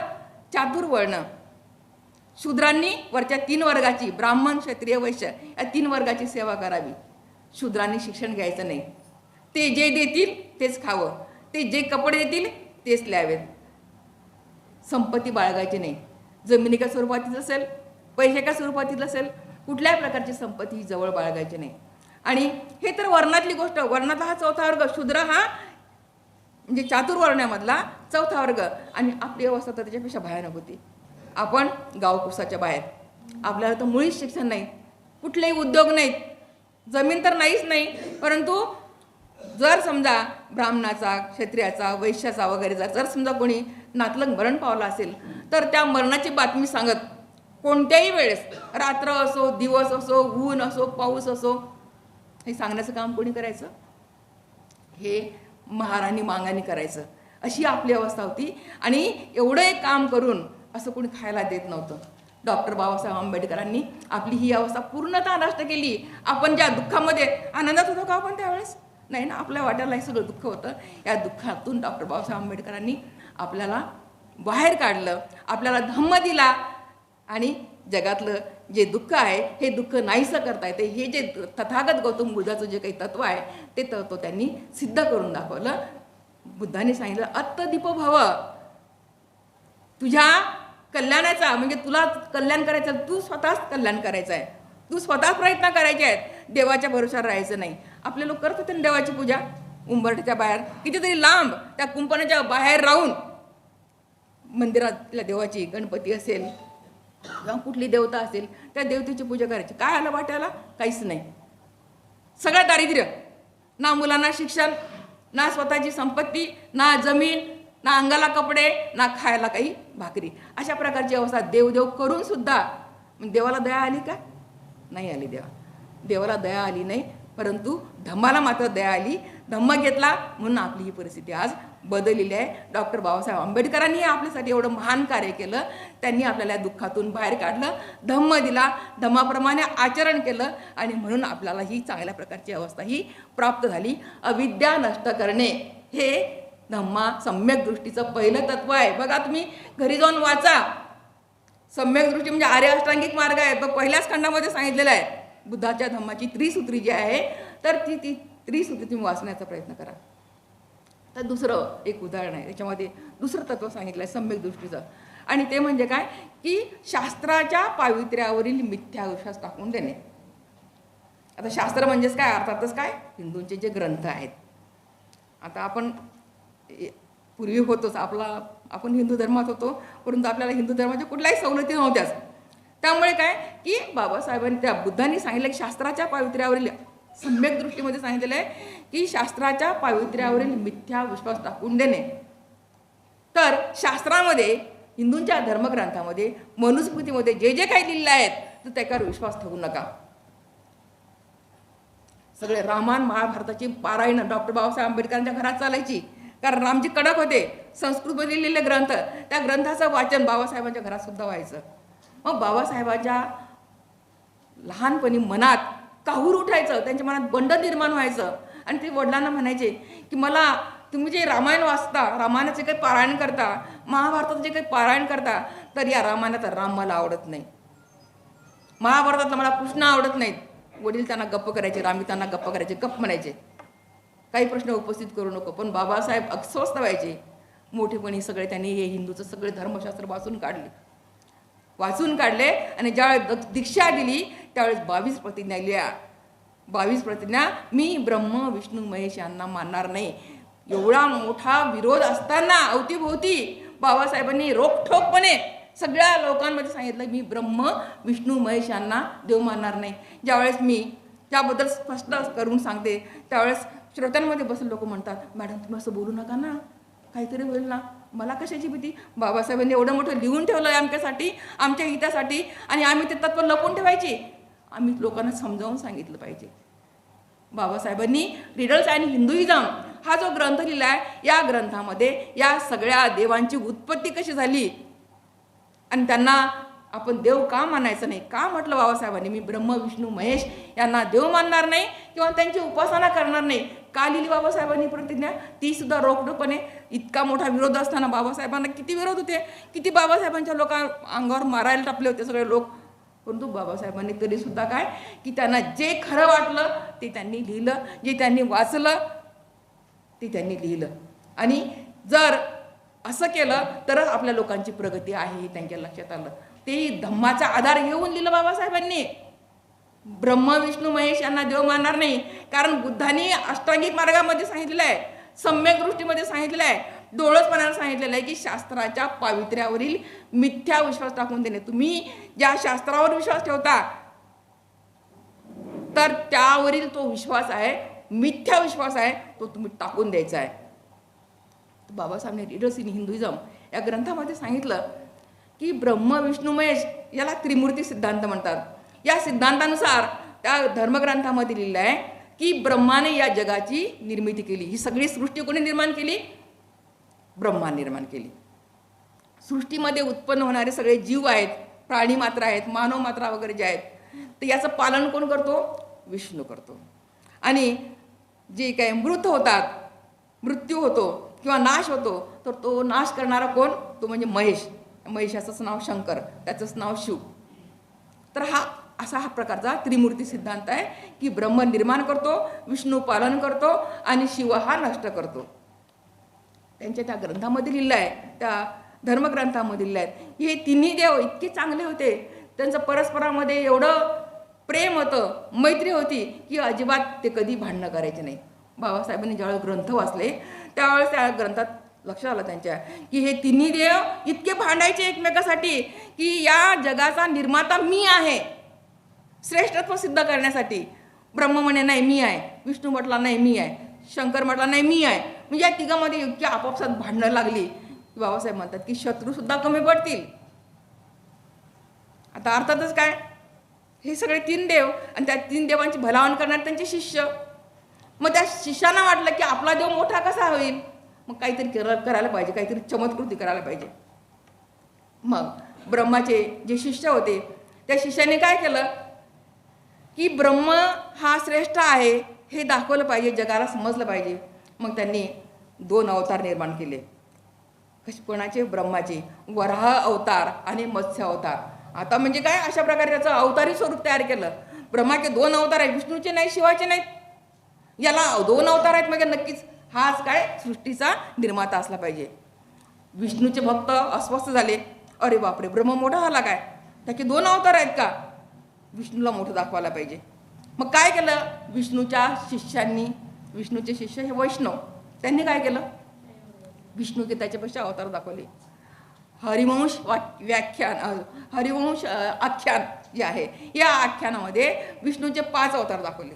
चातुर्वर्ण, शूद्रांनी वरच्या 3 वर्गाची, ब्राह्मण क्षत्रिय वैश्य या 3 वर्गाची सेवा करावी. शूद्रांनी शिक्षण घ्यायचं नाही, ते जे देतील तेच खावं, ते जे कपडे देतील तेच ल्यावेत. संपत्ती बाळगायची नाही, जमिनीच्या स्वरूपातील असेल, पैशाच्या स्वरूपातील असेल, कुठल्याही प्रकारची संपत्ती जवळ बाळगायची नाही. आणि हे तर वर्णातली गोष्ट. वर्णातला हा 4था वर्ग, शूद्र हा म्हणजे चातुर्वर्ण्यामधला 4था वर्ग. आणि आपली अवस्था तर त्याच्यापेक्षा भयानक होती. आपण गावकुसाच्या बाहेर, आपल्याला तर मुळीच शिक्षण नाही, कुठलेही उद्योग नाहीत, जमीन तर नाहीच नाही. परंतु जर समजा ब्राह्मणाचा, क्षत्रियाचा, वैश्याचा वगैरे जर समजा कोणी नातलग मरण पावला असेल तर त्या मरणाची बातमी सांगत कोणत्याही वेळेस, रात्र असो, दिवस असो, ऊन असो, पाऊस असो, हे सांगण्याचं काम कोणी करायचं? हे महाराणी मांगानी करायचं. अशी आपली अवस्था होती. आणि एवढं एक काम करून असं कोणी खायला देत नव्हतं. डॉक्टर बाबासाहेब आंबेडकरांनी आपली ही अवस्था पूर्णतः नष्ट केली. आपण ज्या दुःखामध्ये आनंदात होतो का आपण त्यावेळेस? नाही ना, आपल्या वाट्याला हे सगळं दुःख होतं. या दुःखातून डॉक्टर बाबासाहेब आंबेडकरांनी आपल्याला बाहेर काढलं, आपल्याला धम्म दिला आणि जगातलं जे दुःख आहे हे दुःख नाहीसं करता येते. हे जे तथागत गौतम बुद्धाचं जे काही तत्व आहे ते तत्व त्यांनी सिद्ध करून दाखवलं. बुद्धाने सांगितलं, अत्तदीपो भव, तुझ्या कल्याणाचा म्हणजे तुला कल्याण करायचं, तू स्वतःच कल्याण करायचं आहे, तू स्वतः प्रयत्न करायचे आहेत, देवाच्या भरोशावर राहायचं नाही. आपले लोक करत होते ना देवाची पूजा उंबरठ्याच्या बाहेर, कितीतरी लांब त्या कुंपणाच्या बाहेर राहून मंदिरातल्या देवाची, गणपती असेल किंवा कुठली देवता असेल त्या देवतेची पूजा करायची. काय आलं वाट्याला? काहीच नाही. सगळं दारिद्र्य, ना मुलांना शिक्षण, ना स्वतःची संपत्ती, ना जमीन, ना अंगाला कपडे, ना खायला काही भाकरी. अशा प्रकारची अवस्था. देवदेव करून सुद्धा देवाला दया आली का? नाही आली. देवाला दया आली नाही. परंतु धम्माला मात्र दया आली. धम्म घेतला म्हणून आपली ही परिस्थिती आज बदललेली आहे. डॉक्टर बाबासाहेब आंबेडकरांनी आपल्यासाठी एवढं महान कार्य केलं. त्यांनी आपल्याला या दुःखातून बाहेर काढलं, धम्म दिला, धम्माप्रमाणे आचरण केलं आणि म्हणून आपल्याला ही चांगल्या प्रकारची अवस्था ही प्राप्त झाली. अविद्या नष्ट करणे हे धम्मा सम्यक दृष्टीचं पहिलं तत्व आहे. बघा, तुम्ही घरी जाऊन वाचा. सम्यक दृष्टी म्हणजे आर्य अष्टांगिक मार्ग आहे. पहिल्याच खंडामध्ये सांगितलेलं आहे. बुद्धाच्या धम्माची त्रिसूत्री जी आहे तर ती त्रिसूत्री तुम्ही वाचण्याचा प्रयत्न करा. तर दुसरं एक उदाहरण आहे, त्याच्यामध्ये दुसरं तत्व सांगितलं आहे सम्यक दृष्टीचं. आणि ते म्हणजे काय की शास्त्राच्या पावित्र्यावरील मिथ्या विश्वास टाकून देणे. आता शास्त्र म्हणजेच काय? अर्थातच काय, हिंदूंचे जे ग्रंथ आहेत. आता आपण पूर्वी होतोच, आपण हिंदू धर्मात होतो, परंतु आपल्याला हिंदू धर्माच्या कुठल्याही सवलती नव्हत्याच. त्यामुळे काय की बाबासाहेबांनी, त्या बुद्धांनी सांगितलं की शास्त्राच्या पावित्र्यावरील, सम्यक दृष्टीमध्ये सांगितलेलं आहे की शास्त्राच्या पावित्र्यावरील मिथ्या विश्वास टाकून देणे. तर शास्त्रामध्ये, हिंदूंच्या धर्मग्रंथामध्ये, मनुस्मृतीमध्ये जे जे काही लिहिलं आहे तर त्याच्यावर विश्वास ठेवू नका. सगळे रामायण महाभारताची पारायण डॉक्टर बाबासाहेब आंबेडकरांच्या घरात चालायची. कारण रामजी कडक होते. संस्कृतमध्ये लिहिलेले ग्रंथ, त्या ग्रंथाचं वाचन बाबासाहेबांच्या घरात सुद्धा व्हायचं. मग बाबासाहेबांच्या लहानपणी मनात काहूर उठायचं, त्यांच्या मनात बंड निर्माण व्हायचं आणि ते वडिलांना म्हणायचे की मला तुम्ही जे रामायण वाचता, रामायणाचे काही पारायण करता, महाभारताचं जे काही पारायण करता, तर या रामायणाचा राम मला आवडत नाही, महाभारतातला मला कृष्ण आवडत नाहीत. वडील त्यांना गप्प करायचे, रामी त्यांना गप्प करायचे, गप्प म्हणायचे, काही प्रश्न उपस्थित करू नको. पण बाबासाहेब अस्वस्थ व्हायचे. मोठेपणी सगळे त्यांनी हे हिंदूचं सगळे धर्मशास्त्र वाचून काढले आणि ज्यावेळेस दीक्षा दिली त्यावेळेस 22 प्रतिज्ञा लिहिल्या. 22 प्रतिज्ञा, मी ब्रह्म विष्णू महेश यांना मानणार नाही. एवढा मोठा विरोध असताना अवतीभोवती बाबासाहेबांनी रोखठोकपणे सगळ्या लोकांमध्ये सांगितलं, मी ब्रह्म विष्णू महेश यांना देव मानणार नाही. ज्यावेळेस मी त्याबद्दल स्पष्ट करून सांगते त्यावेळेस श्रोत्यांमध्ये बसून लोक म्हणतात, मॅडम तुम्ही असं बोलू नका ना, काहीतरी होईल ना. मला कशाची भीती, बाबासाहेबांनी एवढं मोठं लिहून ठेवलं आहे आमच्यासाठी, आमच्या हितासाठी, आणि आम्ही ते तत्व लपवून ठेवायची. आम्ही लोकांना समजावून सांगितलं पाहिजे. बाबासाहेबांनी रिडल्स अँड हिंदुइझम हा जो ग्रंथ लिहिला आहे, या ग्रंथामध्ये या सगळ्या देवांची उत्पत्ती कशी झाली आणि त्यांना आपण देव का मानायचं नाही, का म्हटलं बाबासाहेबांनी मी ब्रह्म विष्णू महेश यांना देव मानणार नाही किंवा त्यांची उपासना करणार नाही, का लिहिली बाबासाहेबांनी प्रतिज्ञा, ती सुद्धा रोखठोकपणे. इतका मोठा विरोध असताना बाबासाहेबांना किती विरोध होते, किती बाबासाहेबांच्या अंगावर मारायला टापले होते सगळे लोक, परंतु बाबासाहेबांनी तरी सुद्धा काय की त्यांना जे खरं वाटलं ते त्यांनी लिहिलं, जे त्यांनी वाचलं ते त्यांनी लिहिलं. आणि जर असं केलं तरच आपल्या लोकांची प्रगती आहे हे त्यांच्या लक्षात आलं. ते धम्माचा आधार घेऊन लिहिलं बाबासाहेबांनी, ब्रह्म विष्णू महेश यांना देव मानणार नाही. कारण बुद्धांनी अष्टांगिक मार्गामध्ये सांगितलेलं आहे, सम्यक दृष्टीमध्ये सांगितलेलं आहे, डोळसपणाला सांगितलेलं आहे की शास्त्राच्या पावित्र्यावरील मिथ्या विश्वास टाकून देणे. तुम्ही ज्या शास्त्रावर विश्वास ठेवता तर त्यावरील तो विश्वास आहे, मिथ्या विश्वास आहे, तो तुम्ही टाकून द्यायचा आहे. बाबासाहेबांनी रिडल्स इन हिंदुइझम या ग्रंथामध्ये सांगितलं की ब्रह्म विष्णू महेश याला त्रिमूर्ती सिद्धांत म्हणतात. या सिद्धांतानुसार त्या धर्मग्रंथामध्ये लिहिलं आहे की ब्रह्माने या जगाची निर्मिती केली. ही सगळी सृष्टी कोणी निर्माण केली, ब्रह्मा निर्माण केली. सृष्टीमध्ये उत्पन्न होणारे सगळे जीव आहेत, प्राणी मात्र आहेत, मानव मात्रा वगैरे जे आहेत, तर याचं पालन कोण करतो, विष्णू करतो. आणि जे काही मृत होतात, मृत्यू होतो किंवा नाश होतो, तर तो नाश करणारा कोण, तो म्हणजे महेश. महेशाचंच नाव शंकर, त्याचंच नाव शिव. तर हा प्रकारचा त्रिमूर्ती सिद्धांत आहे की ब्रह्म निर्माण करतो, विष्णू पालन करतो आणि शिव हा नष्ट करतो. त्यांच्या त्या ग्रंथामध्ये लिहिलं आहे, त्या धर्मग्रंथामध्ये लिहिलं आहे. हे तिन्ही देव इतके चांगले होते, त्यांचं परस्परामध्ये एवढं प्रेम होतं, मैत्री होती की अजिबात ते कधी भांडणं करायचे नाही. बाबासाहेबांनी ज्यावेळेस ग्रंथ वाचले त्यावेळेस त्या ग्रंथात लक्षात आलं त्यांच्या की हे तिन्ही देव इतके भांडायचे एकमेकासाठी की या जगाचा निर्माता मी आहे, श्रेष्ठत्व सिद्ध करण्यासाठी. ब्रह्म म्हणे नाही मी आहे, विष्णू म्हटला नाही मी आहे, शंकर म्हटला नाही मी आहे. म्हणजे या तिघांमध्ये इतकी आपापसात भांडणं लागली. बाबासाहेब म्हणतात की शत्रू सुद्धा कमी पडतील. आता अर्थातच काय, हे सगळे तीन देव आणि त्या तीन देवांची भलावण करणारे त्यांचे शिष्य. मग त्या शिष्यांना वाटलं की आपला देव मोठा कसा होईल, मग काहीतरी करायला पाहिजे, काहीतरी चमत्कृती करायला पाहिजे. मग ब्रह्माचे जे शिष्य होते त्या शिष्याने काय केलं की ब्रह्म हा श्रेष्ठ आहे हे दाखवलं पाहिजे, जगाला समजलं पाहिजे. मग त्यांनी 2 अवतार निर्माण केले. कोणाचे, ब्रह्माचे, वराह अवतार आणि मत्स्य अवतार. आता म्हणजे काय, अशा प्रकारे त्याचं अवतारी स्वरूप तयार केलं. ब्रह्माचे 2 अवतार आहेत, विष्णूचे नाही, शिवाचे नाहीत. याला 2 अवतार आहेत म्हणजे नक्कीच हाच काय सृष्टीचा निर्माता असला पाहिजे. विष्णूचे भक्त अस्वस्थ झाले, अरे बापरे ब्रह्म मोठा झाला काय, त्याचे 2 अवतार आहेत का, विष्णूला मोठं दाखवायला पाहिजे. मग काय केलं, विष्णूच्या शिष्यांनी, विष्णूचे शिष्य हे वैष्णव, त्यांनी काय केलं, विष्णूचे त्याच्यापेक्षा अवतार दाखवले. हरिवंश हरिवंश आख्यान जे आहे या आख्यानामध्ये विष्णूचे 5 अवतार दाखवले.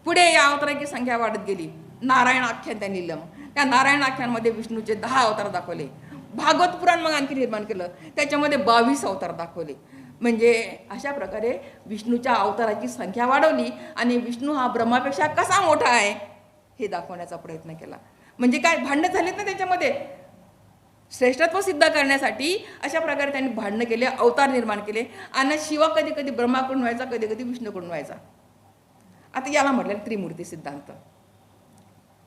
पुढे या अवताराची संख्या वाढत गेली. नारायण आख्यान त्यांनी लिहिलं, त्या नारायण आख्यानमध्ये विष्णूचे 10 अवतार दाखवले. भागवत पुराण मग आणखी निर्माण केलं, त्याच्यामध्ये 22 अवतार दाखवले. म्हणजे अशा प्रकारे विष्णूच्या अवताराची संख्या वाढवली आणि विष्णू हा ब्रह्मापेक्षा कसा मोठा आहे हे दाखवण्याचा प्रयत्न केला. म्हणजे काय, भांडणं झालीत ना त्याच्यामध्ये, श्रेष्ठत्व सिद्ध करण्यासाठी अशा प्रकारे त्यांनी भांडणं केले, अवतार निर्माण केले. आणि शिवा कधी कधी ब्रह्माकडून व्हायचा, कधी कधी विष्णूकडून व्हायचा. आता याला म्हटलं त्रिमूर्ती सिद्धांत.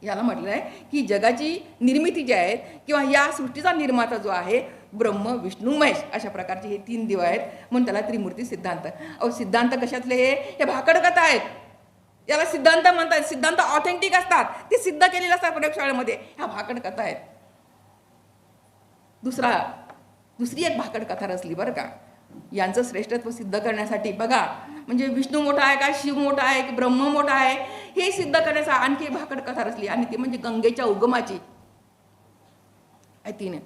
याला म्हटलं आहे की जगाची निर्मिती जी आहे किंवा या सृष्टीचा निर्माता जो आहे ब्रह्म विष्णू महेश अशा प्रकारचे हे 3 देव आहेत, म्हणून त्याला त्रिमूर्ती सिद्धांत. अहो सिद्धांत कशातले हे भाकड कथा आहेत, याला सिद्धांत म्हणतात. सिद्धांत ऑथेंटिक असतात, ते सिद्ध केलेले असतात प्रयोगशाळेमध्ये. ह्या भाकड कथा आहेत. दुसरी एक भाकड कथा रचली बरं का, यांचं श्रेष्ठत्व सिद्ध करण्यासाठी. बघा म्हणजे विष्णू मोठा आहे का, शिव मोठा आहे की ब्रह्म मोठा आहे, हे सिद्ध करण्याचा आणखी एक भाकड कथा रचली, आणि ती म्हणजे गंगेच्या उगमाची. तिने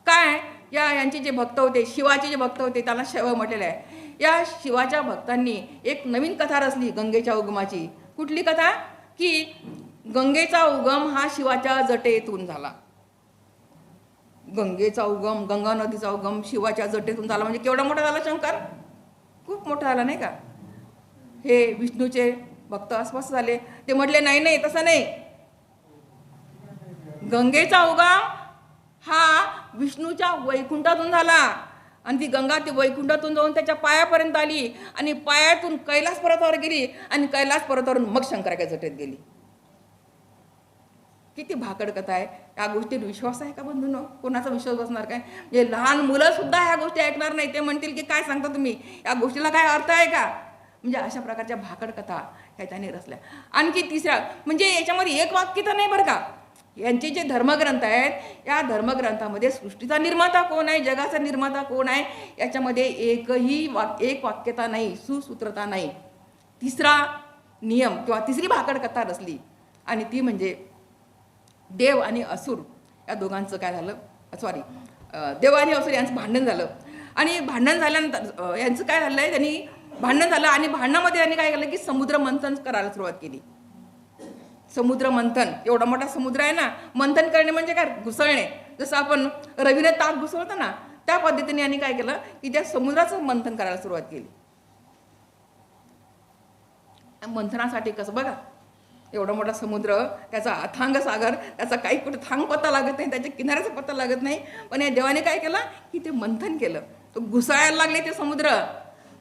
काय, यांचे जे भक्त होते, शिवाचे जे भक्त होते, त्यांना शैव म्हटलेलं आहे. या शिवाच्या भक्तांनी एक नवीन कथा रचली गंगेच्या उगमाची. कुठली कथा? की गंगेचा उगम हा शिवाच्या जटेतून झाला. गंगेचा उगम, गंगा नदीचा उगम शिवाच्या जटेतून झाला. म्हणजे केवढा मोठा झाला शंकर, खूप मोठा झाला नाही का. हे विष्णूचे भक्त अस्वस्थ झाले. ते म्हटले नाही नाही तसं नाही, गंगेचा उगम हा विष्णूच्या वैकुंठातून झाला, आणि ती गंगा ती वैकुंठातून जाऊन त्याच्या पायापर्यंत आली, आणि पायातून कैलास पर्वतावर गेली, आणि कैलास पर्वतावरून मग शंकराच्या जटेत गेली. किती भाकड कथा आहे. या गोष्टीवर विश्वास आहे का बंधूंनो? कोणाचा विश्वास बसणार काय? म्हणजे लहान मुलं सुद्धा ह्या गोष्टी ऐकणार नाही. ते म्हणतील की काय सांगता तुम्ही, या गोष्टीला काय अर्थ आहे का? म्हणजे अशा प्रकारच्या भाकड कथा ह्या त्याने रचल्या. आणखी तिसऱ्या म्हणजे याच्यामध्ये एक वाक्य तर नाही बरं का, यांचे जे धर्मग्रंथ आहेत, या धर्मग्रंथामध्ये सृष्टीचा निर्माता कोण आहे, जगाचा निर्माता कोण आहे, याच्यामध्ये एक वाक्यता नाही, सुसूत्रता नाही. तिसरा नियम किंवा तिसरी भाकड कथा रचली, आणि ती म्हणजे देव आणि असुर या दोघांचं काय झालं, सॉरी देव आणि असुर यांचं भांडण झालं. आणि भांडण झाल्यानंतर यांचं काय झालं आहे, त्यांनी भांडण झालं, आणि भांडणामध्ये त्यांनी काय केलं की समुद्र मंथन करायला सुरुवात केली. समुद्र मंथन, एवढा मोठा समुद्र आहे ना, मंथन करणे म्हणजे काय, घुसळणे. जसं आपण रवीने ताक घुसळतो ना, त्या पद्धतीने यांनी काय केलं की त्या समुद्राचं मंथन करायला सुरुवात केली. मंथनासाठी कसं बघा, एवढा मोठा समुद्र, त्याचा अथांग सागर, त्याचा काही कुठे थांग पत्ता लागत नाही, त्याच्या किनाऱ्याचा पत्ता लागत नाही, पण या देवाने काय केलं की ते मंथन केलं, तो घुसळायला लागले ते समुद्र.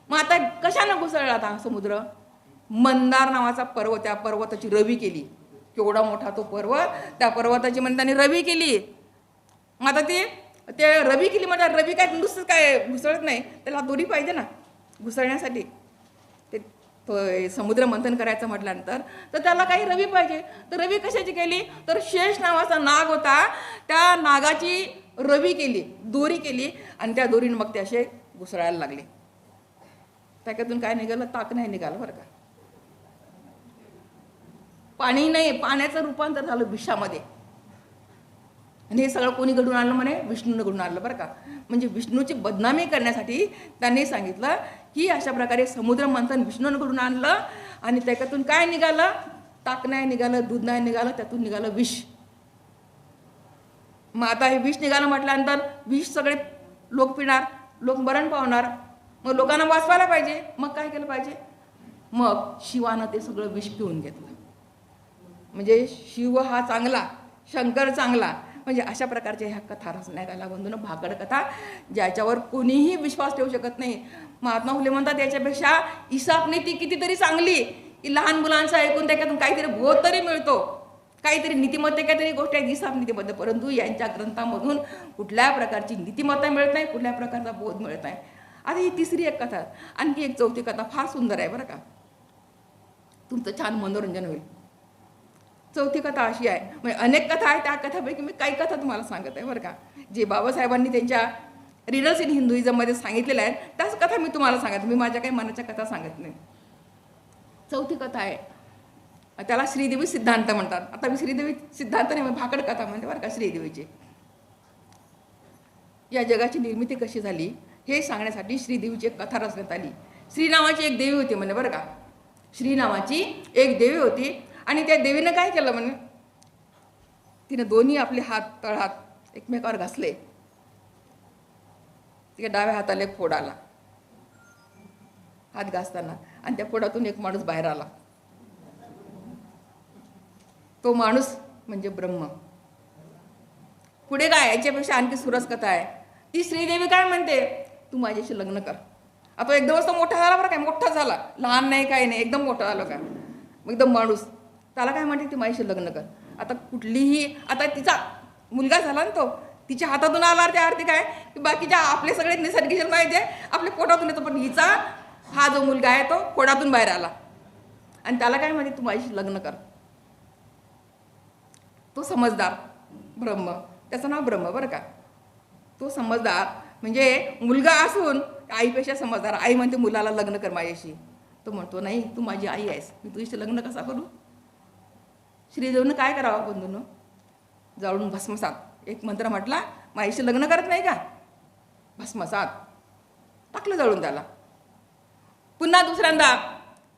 मग आता कशानं घुसळला आता समुद्र? मंदार नावाचा पर्वत, त्या पर्वताची रवी केली. केवढा मोठा तो पर्वत, त्या पर्वताची म्हणजे त्यांनी रवी केली. मग आता ते रवी केली म्हणजे रवी काय नुसतं काय घुसळत नाही, त्याला दोरी पाहिजे ना घुसळण्यासाठी. ते समुद्र मंथन करायचं म्हटल्यानंतर तर त्याला काही रवी पाहिजे. तर रवी कशाची केली, तर शेष नावाचा नाग होता, त्या नागाची रवी केली, दोरी केली, आणि त्या दोरीने मग ते असे घुसळायला लागले. त्याच्यातून काय निघालं, ताक नाही निघालं बरं का. पाणी नाही, पाण्याचं रूपांतर झालं विषामध्ये. आणि हे सगळं कोणी घडून आणलं म्हणे, विष्णूनं घडून आणलं बरं का. म्हणजे विष्णूची बदनामी करण्यासाठी त्यांनी सांगितलं की अशा प्रकारे समुद्र मंथन विष्णूनं घडून आणलं, आणि त्याच्यातून काय निघालं, ताक नाही निघालं, दूध नाही निघालं, त्यातून निघालं विष. मग आता हे विष निघालं म्हटल्यानंतर विष सगळे लोक पिणार, लोक मरण पावणार, मग लोकांना वाचवायला पाहिजे. मग काय केलं पाहिजे, मग शिवानं ते सगळं विष पिऊन घेतलं. म्हणजे शिव हा चांगला, शंकर चांगला. म्हणजे अशा प्रकारच्या ह्या कथा रचण्यात आल्या बंधूंनो, भाकड कथा, ज्याच्यावर कोणीही विश्वास ठेवू शकत नाही. महात्मा फुले म्हणतात याच्यापेक्षा इसाप नीती कितीतरी चांगली, की लहान मुलांचं ऐकून त्याच्यातून काहीतरी बोध तरी मिळतो, काहीतरी नीतिमत्ता, काहीतरी गोष्ट आहे इसाप नीतिमत्ता. परंतु यांच्या ग्रंथामधून कुठल्या प्रकारची नीतिमत्ता मिळत नाही, कुठल्या प्रकारचा बोध मिळत नाही. आता ही तिसरी एक कथा, आणखी एक चौथी कथा फार सुंदर आहे बरं का, तुमचं छान मनोरंजन होईल. चौथी कथा अशी आहे, म्हणजे अनेक कथा आहेत, त्या कथापैकी मी काही कथा तुम्हाला सांगत आहे बरं का, जे बाबासाहेबांनी त्यांच्या रीडर्स इन हिंदुइझममध्ये सांगितलेल्या आहेत, त्याच कथा मी तुम्हाला सांगते. मी माझ्या काही मनाच्या कथा सांगत नाही. चौथी कथा आहे, त्याला श्रीदेवी सिद्धांत म्हणतात. आता मी श्रीदेवी सिद्धांत नाही, भाकड कथा म्हणते बरं का श्रीदेवीची. या जगाची निर्मिती कशी झाली हे सांगण्यासाठी श्रीदेवीची एक कथा रचण्यात आली. श्री नावाची एक देवी होती म्हणे बरं का, श्री नावाची एक देवी होती, आणि त्या देवीनं काय केलं म्हणे, तिने दोन्ही आपले हात तळहात एकमेकावर घासले. तिच्या डाव्या हाताला एक फोड आला हात घासताना, आणि त्या फोडातून एक माणूस बाहेर आला. तो माणूस म्हणजे ब्रह्म. पुढे काय, याच्यापेक्षा आणखी सुरस कथा आहे. ती श्रीदेवी काय म्हणते, तू माझ्याशी लग्न कर. आता एकदम असं मोठा झाला बरं काय, मोठा झाला, लहान नाही काही नाही, एकदम मोठा झाला का, एकदम माणूस. त्याला काय म्हणते, ती माझ्याशी लग्न कर. आता कुठलीही, आता तिचा मुलगा झाला ना तो, तिच्या हातातून आला त्या अर्थ काय की बाकीच्या आपले सगळे नैसर्गिक जन्म आहे जे आपल्या पोटातून येतो, पण हिचा हा जो मुलगा आहे तो पोटातून बाहेर आला आणि त्याला काय म्हणे, तू माझ्याशी लग्न कर. तो समजदार ब्रह्म, त्याचं नाव ब्रह्म बरं का. तो समजदार म्हणजे मुलगा असून आईपेक्षा समजदार. आई म्हणते मुलाला लग्न कर माझ्याशी, तो म्हणतो नाही तू माझी आई आहेस, मी तुझ्याशी लग्न कसा करू. श्रीदेवनं काय करावं बंधूंनो, जाळून भस्मसात एक मंत्र म्हटला, माझ्याशी लग्न करत नाही का, भस्मसात टाकलं जाळून त्याला. पुन्हा दुसऱ्यांदा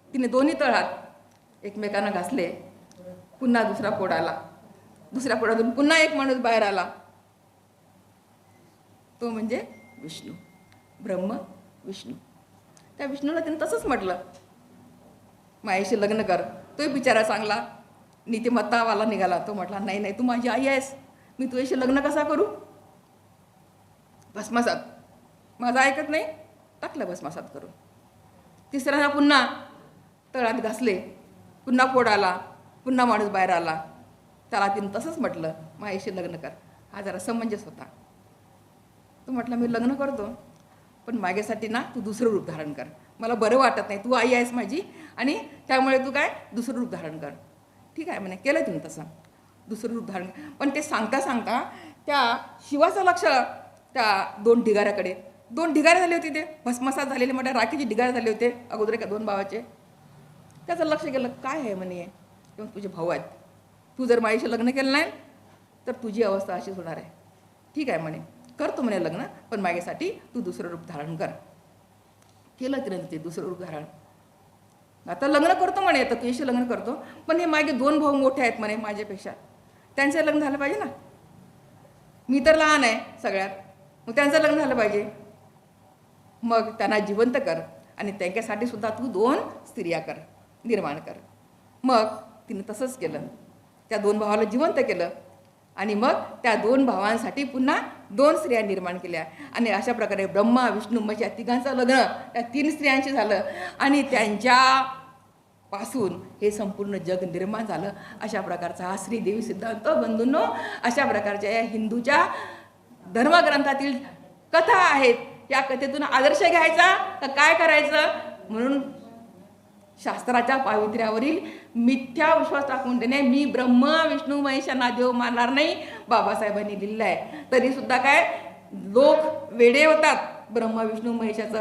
तिने दोन्ही तळहात एकमेकांना घासले, पुन्हा दुसरा फोड आला, दुसऱ्या फोडातून पुन्हा एक माणूस बाहेर आला, तो म्हणजे विष्णू, ब्रह्म विष्णू. त्या विष्णूला तिने तसंच म्हटलं माझ्याशी लग्न कर. तोही बिचारा चांगला नीतिमत्तावाला निघाला, तो म्हटला नाही नाही तू माझी आई आहेस, मी तुझ्याशी लग्न कसा करू. भस्मसात, माझं ऐकत नाही, टाकलं भस्मसात करून. तिसऱ्यांदा पुन्हा तळात घासले, पुन्हा फोड आला, पुन्हा माणूस बाहेर आला, त्याला तिने तसंच म्हटलं माझ्याशी लग्न कर. हा जरा समंजस होता. तो म्हटला मी लग्न करतो, पण माझ्यासाठी ना तू दुसरं रूप धारण कर, मला बरं वाटत नाही, तू आई आहेस माझी आणि त्यामुळे तू काय दुसरं रूप धारण कर. ठीक आहे म्हणे, केलं तिने तसं दुसरं रूप धारण. पण ते सांगता सांगता त्या शिवाचं लक्ष त्या दोन ढिगाऱ्याकडे, दोन ढिगारे झाले होते, ते भस्मसात झालेले मोठ्या राखीचे ढिगारे झाले होते अगोदर एका दोन भावाचे. त्याचं लक्ष गेलं, काय आहे म्हणे किंवा तुझे भाऊ आहेत, तू जर माझ्याशी लग्न केलं नाही तर तुझी अवस्था अशीच होणार आहे. ठीक आहे म्हणे, करतो म्हणे लग्न, पण माझ्यासाठी तू दुसरं रूप धारण कर. केलं तिने ते दुसरं रूप धारण. आता लग्न करतो म्हणे, आता तुझ्याशी लग्न करतो, पण हे माझे दोन भाऊ मोठे आहेत म्हणे माझ्यापेक्षा, त्यांचं लग्न झालं पाहिजे ना, मी तर लहान आहे सगळ्यात, मग त्यांचं लग्न झालं पाहिजे. मग त्यांना जिवंत कर आणि त्यांच्यासाठी सुद्धा तू दोन स्त्रिया कर, निर्माण कर. मग तिने तसंच केलं, त्या दोन भावाला जिवंत केलं आणि मग त्या दोन भावांसाठी पुन्हा दोन स्त्रिया निर्माण केल्या आणि अशा प्रकारे ब्रह्मा विष्णू महेश या तिघांचं लग्न त्या तीन स्त्रियांशी झालं आणि त्यांच्यापासून हे संपूर्ण जग निर्माण झालं. अशा प्रकारचा हा श्रीदेवी सिद्धांत बंधूंनो, अशा प्रकारच्या या हिंदूच्या धर्मग्रंथातील कथा आहेत. या कथेतून आदर्श घ्यायचा तर काय करायचं, म्हणून शास्त्राच्या पावित्र्यावरील मिथ्या विश्वास टाकून देणे, मी ब्रह्म विष्णू महेश यांना देव मानणार नाही, बाबासाहेबांनी लिहिलं आहे. तरीसुद्धा काय लोक वेडे होतात ब्रह्म विष्णू महेशाचं.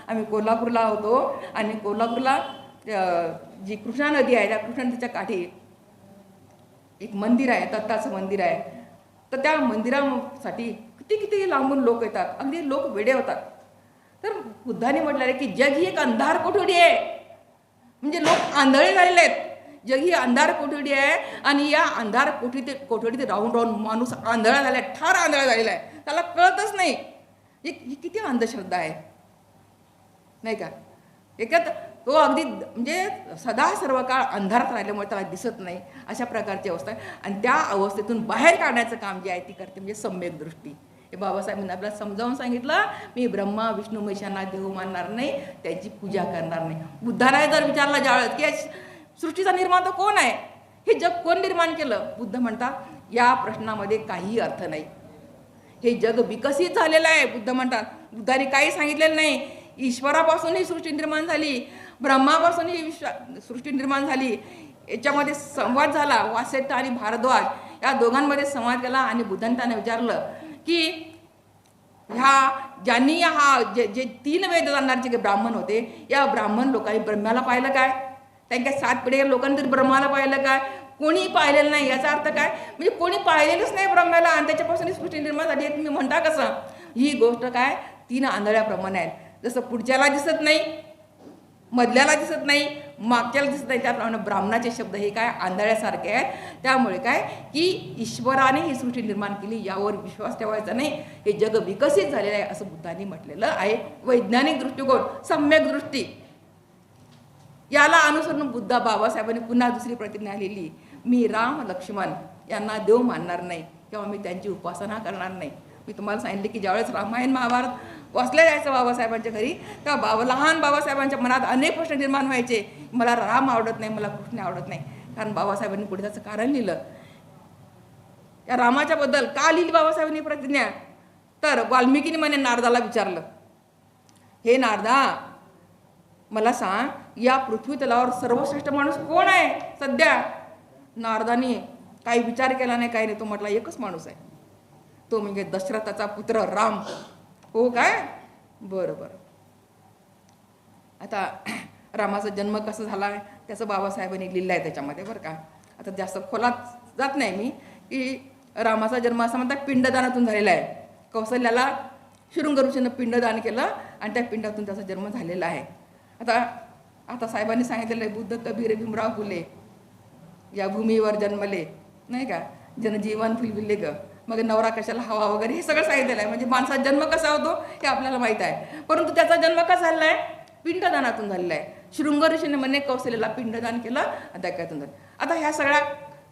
आम्ही कोल्हापूरला होतो आणि कोल्हापूरला जी कृष्णा नदी आहे त्या कृष्णा नदीच्या काठी एक मंदिर आहे, दत्ताचं मंदिर आहे. तर त्या मंदिरासाठी किती लांबून लोक येतात, अगदी लोक वेडे होतात. तर बुद्धाने म्हटलं आहे की जग ही एक अंधार कोठडी आहे, म्हणजे लोक आंधळे झालेले आहेत. जग ही अंधार कोठडी आहे आणि या अंधार कोठडीत राहून राहून माणूस आंधळा झाला आहे, ठार आंधळा झालेला आहे, त्याला कळतच नाही. ही किती अंधश्रद्धा आहे नाही का. एकात तो अगदी म्हणजे सदा सर्व काळ अंधारात राहिल्यामुळे त्याला दिसत नाही, अशा प्रकारची अवस्था आहे. आणि त्या अवस्थेतून बाहेर काढण्याचं काम जे आहे ती करते म्हणजे सम्यक दृष्टी. हे बाबासाहेबांनी आपल्याला समजावून सांगितलं, मी ब्रह्मा विष्णू महेशांना देव मानणार नाही, त्यांची पूजा करणार नाही. बुद्धाला जर विचारलं ज्यावेळेस की सृष्टीचा निर्माता कोण आहे, हे जग कोण निर्माण केलं, बुद्ध म्हणतात या प्रश्नामध्ये काही अर्थ नाही, हे जग विकसित झालेलं आहे. बुद्ध म्हणतात बुद्धाने काही सांगितलेलं नाही, ईश्वरापासून ही सृष्टी निर्माण झाली, ब्रह्मापासून ही सृष्टी निर्माण झाली. याच्यामध्ये संवाद झाला, वासेट्ट आणि भारद्वाज या दोघांमध्ये संवाद केला आणि बुद्धांनी त्यांना विचारलं की ज्यांनी जे 3 वेद जाणणारे जे ब्राह्मण होते, या ब्राह्मण लोकांनी ब्रह्माला पाहिलं काय, त्यांच्या 7 पिढ्या लोकांनी तरी ब्रह्माला पाहिलं काय, कोणी पाहिलेलं नाही. याचा अर्थ काय, म्हणजे कोणी पाहिलेलंच नाही ब्रह्माला आणि त्याच्यापासून सृष्टी निर्माण झाली. तुम्ही म्हणता कसं, ही गोष्ट काय 3 आंधळ्याप्रमाणे आहेत. जसं पुढच्याला दिसत नाही, मधल्याला दिसत नाही, मागच्याला दिसत नाही, त्याप्रमाणे ब्राह्मणाचे शब्द हे काय आंधळ्यासारखे आहेत. त्यामुळे काय की ईश्वराने ही सृष्टी निर्माण केली यावर विश्वास ठेवायचा नाही, हे जग विकसित झालेलं आहे असं बुद्धांनी म्हटलेलं आहे. वैज्ञानिक दृष्टिकोन, सम्यक दृष्टी, याला अनुसरून बुद्धा बाबासाहेबांनी पुन्हा दुसरी प्रतिज्ञा लिहिली, मी राम लक्ष्मण यांना देव मानणार नाही किंवा मी त्यांची उपासना करणार नाही. मी तुम्हाला सांगितले की ज्यावेळेस रामायण महाभारत वाचलं जायचं बाबासाहेबांच्या घरी, तेव्हा लहान बाबासाहेबांच्या मनात अनेक प्रश्न निर्माण व्हायचे, मला राम आवडत नाही, मला कृष्ण आवडत नाही. कारण बाबासाहेबांनी पुढे त्याचं कारण लिहिलं. या रामाच्या बद्दल का लिहिली बाबासाहेबांनी प्रतिज्ञा, तर वाल्मिकीने म्हणे नारदाला विचारलं, हे नारदा मला सांग, या पृथ्वी तलावर सर्वश्रेष्ठ माणूस कोण आहे सध्या? नारदाने काही विचार केला नाही, काही नाही, तो म्हटला एकच माणूस आहे, तो म्हणजे दशरथाचा पुत्र राम. हो काय? बरं बरं. आता रामाचा जन्म कसा झाला आहे त्याचं बाबासाहेबांनी लिहिलं आहे त्याच्यामध्ये बरं का. आता जास्त खोलात जात नाही मी, की रामाचा जन्म असं म्हणतात पिंडदानातून झालेला आहे. कौशल्याला शृंग ऋषीनं पिंडदान केलं आणि त्या पिंडातून त्याचा जन्म झालेला आहे. आता साहेबांनी सांगितलेलं आहे, बुद्ध कबीर भीमराव फुले या भूमीवर जन्मले, नाही का, जनजीवन फुलविले ग, मग नवरा कशाला हवा वगैरे हे सगळं सांगितलेलं आहे. म्हणजे माणसाचा जन्म कसा होतो हे आपल्याला माहीत आहे, परंतु त्याचा जन्म कसा झालेला आहे? पिंडदानातून झालेला आहे. शृंग ऋषीने म्हणे कौशल्याला पिंडदान केलं आणि त्यातून झालं. आता ह्या सगळ्या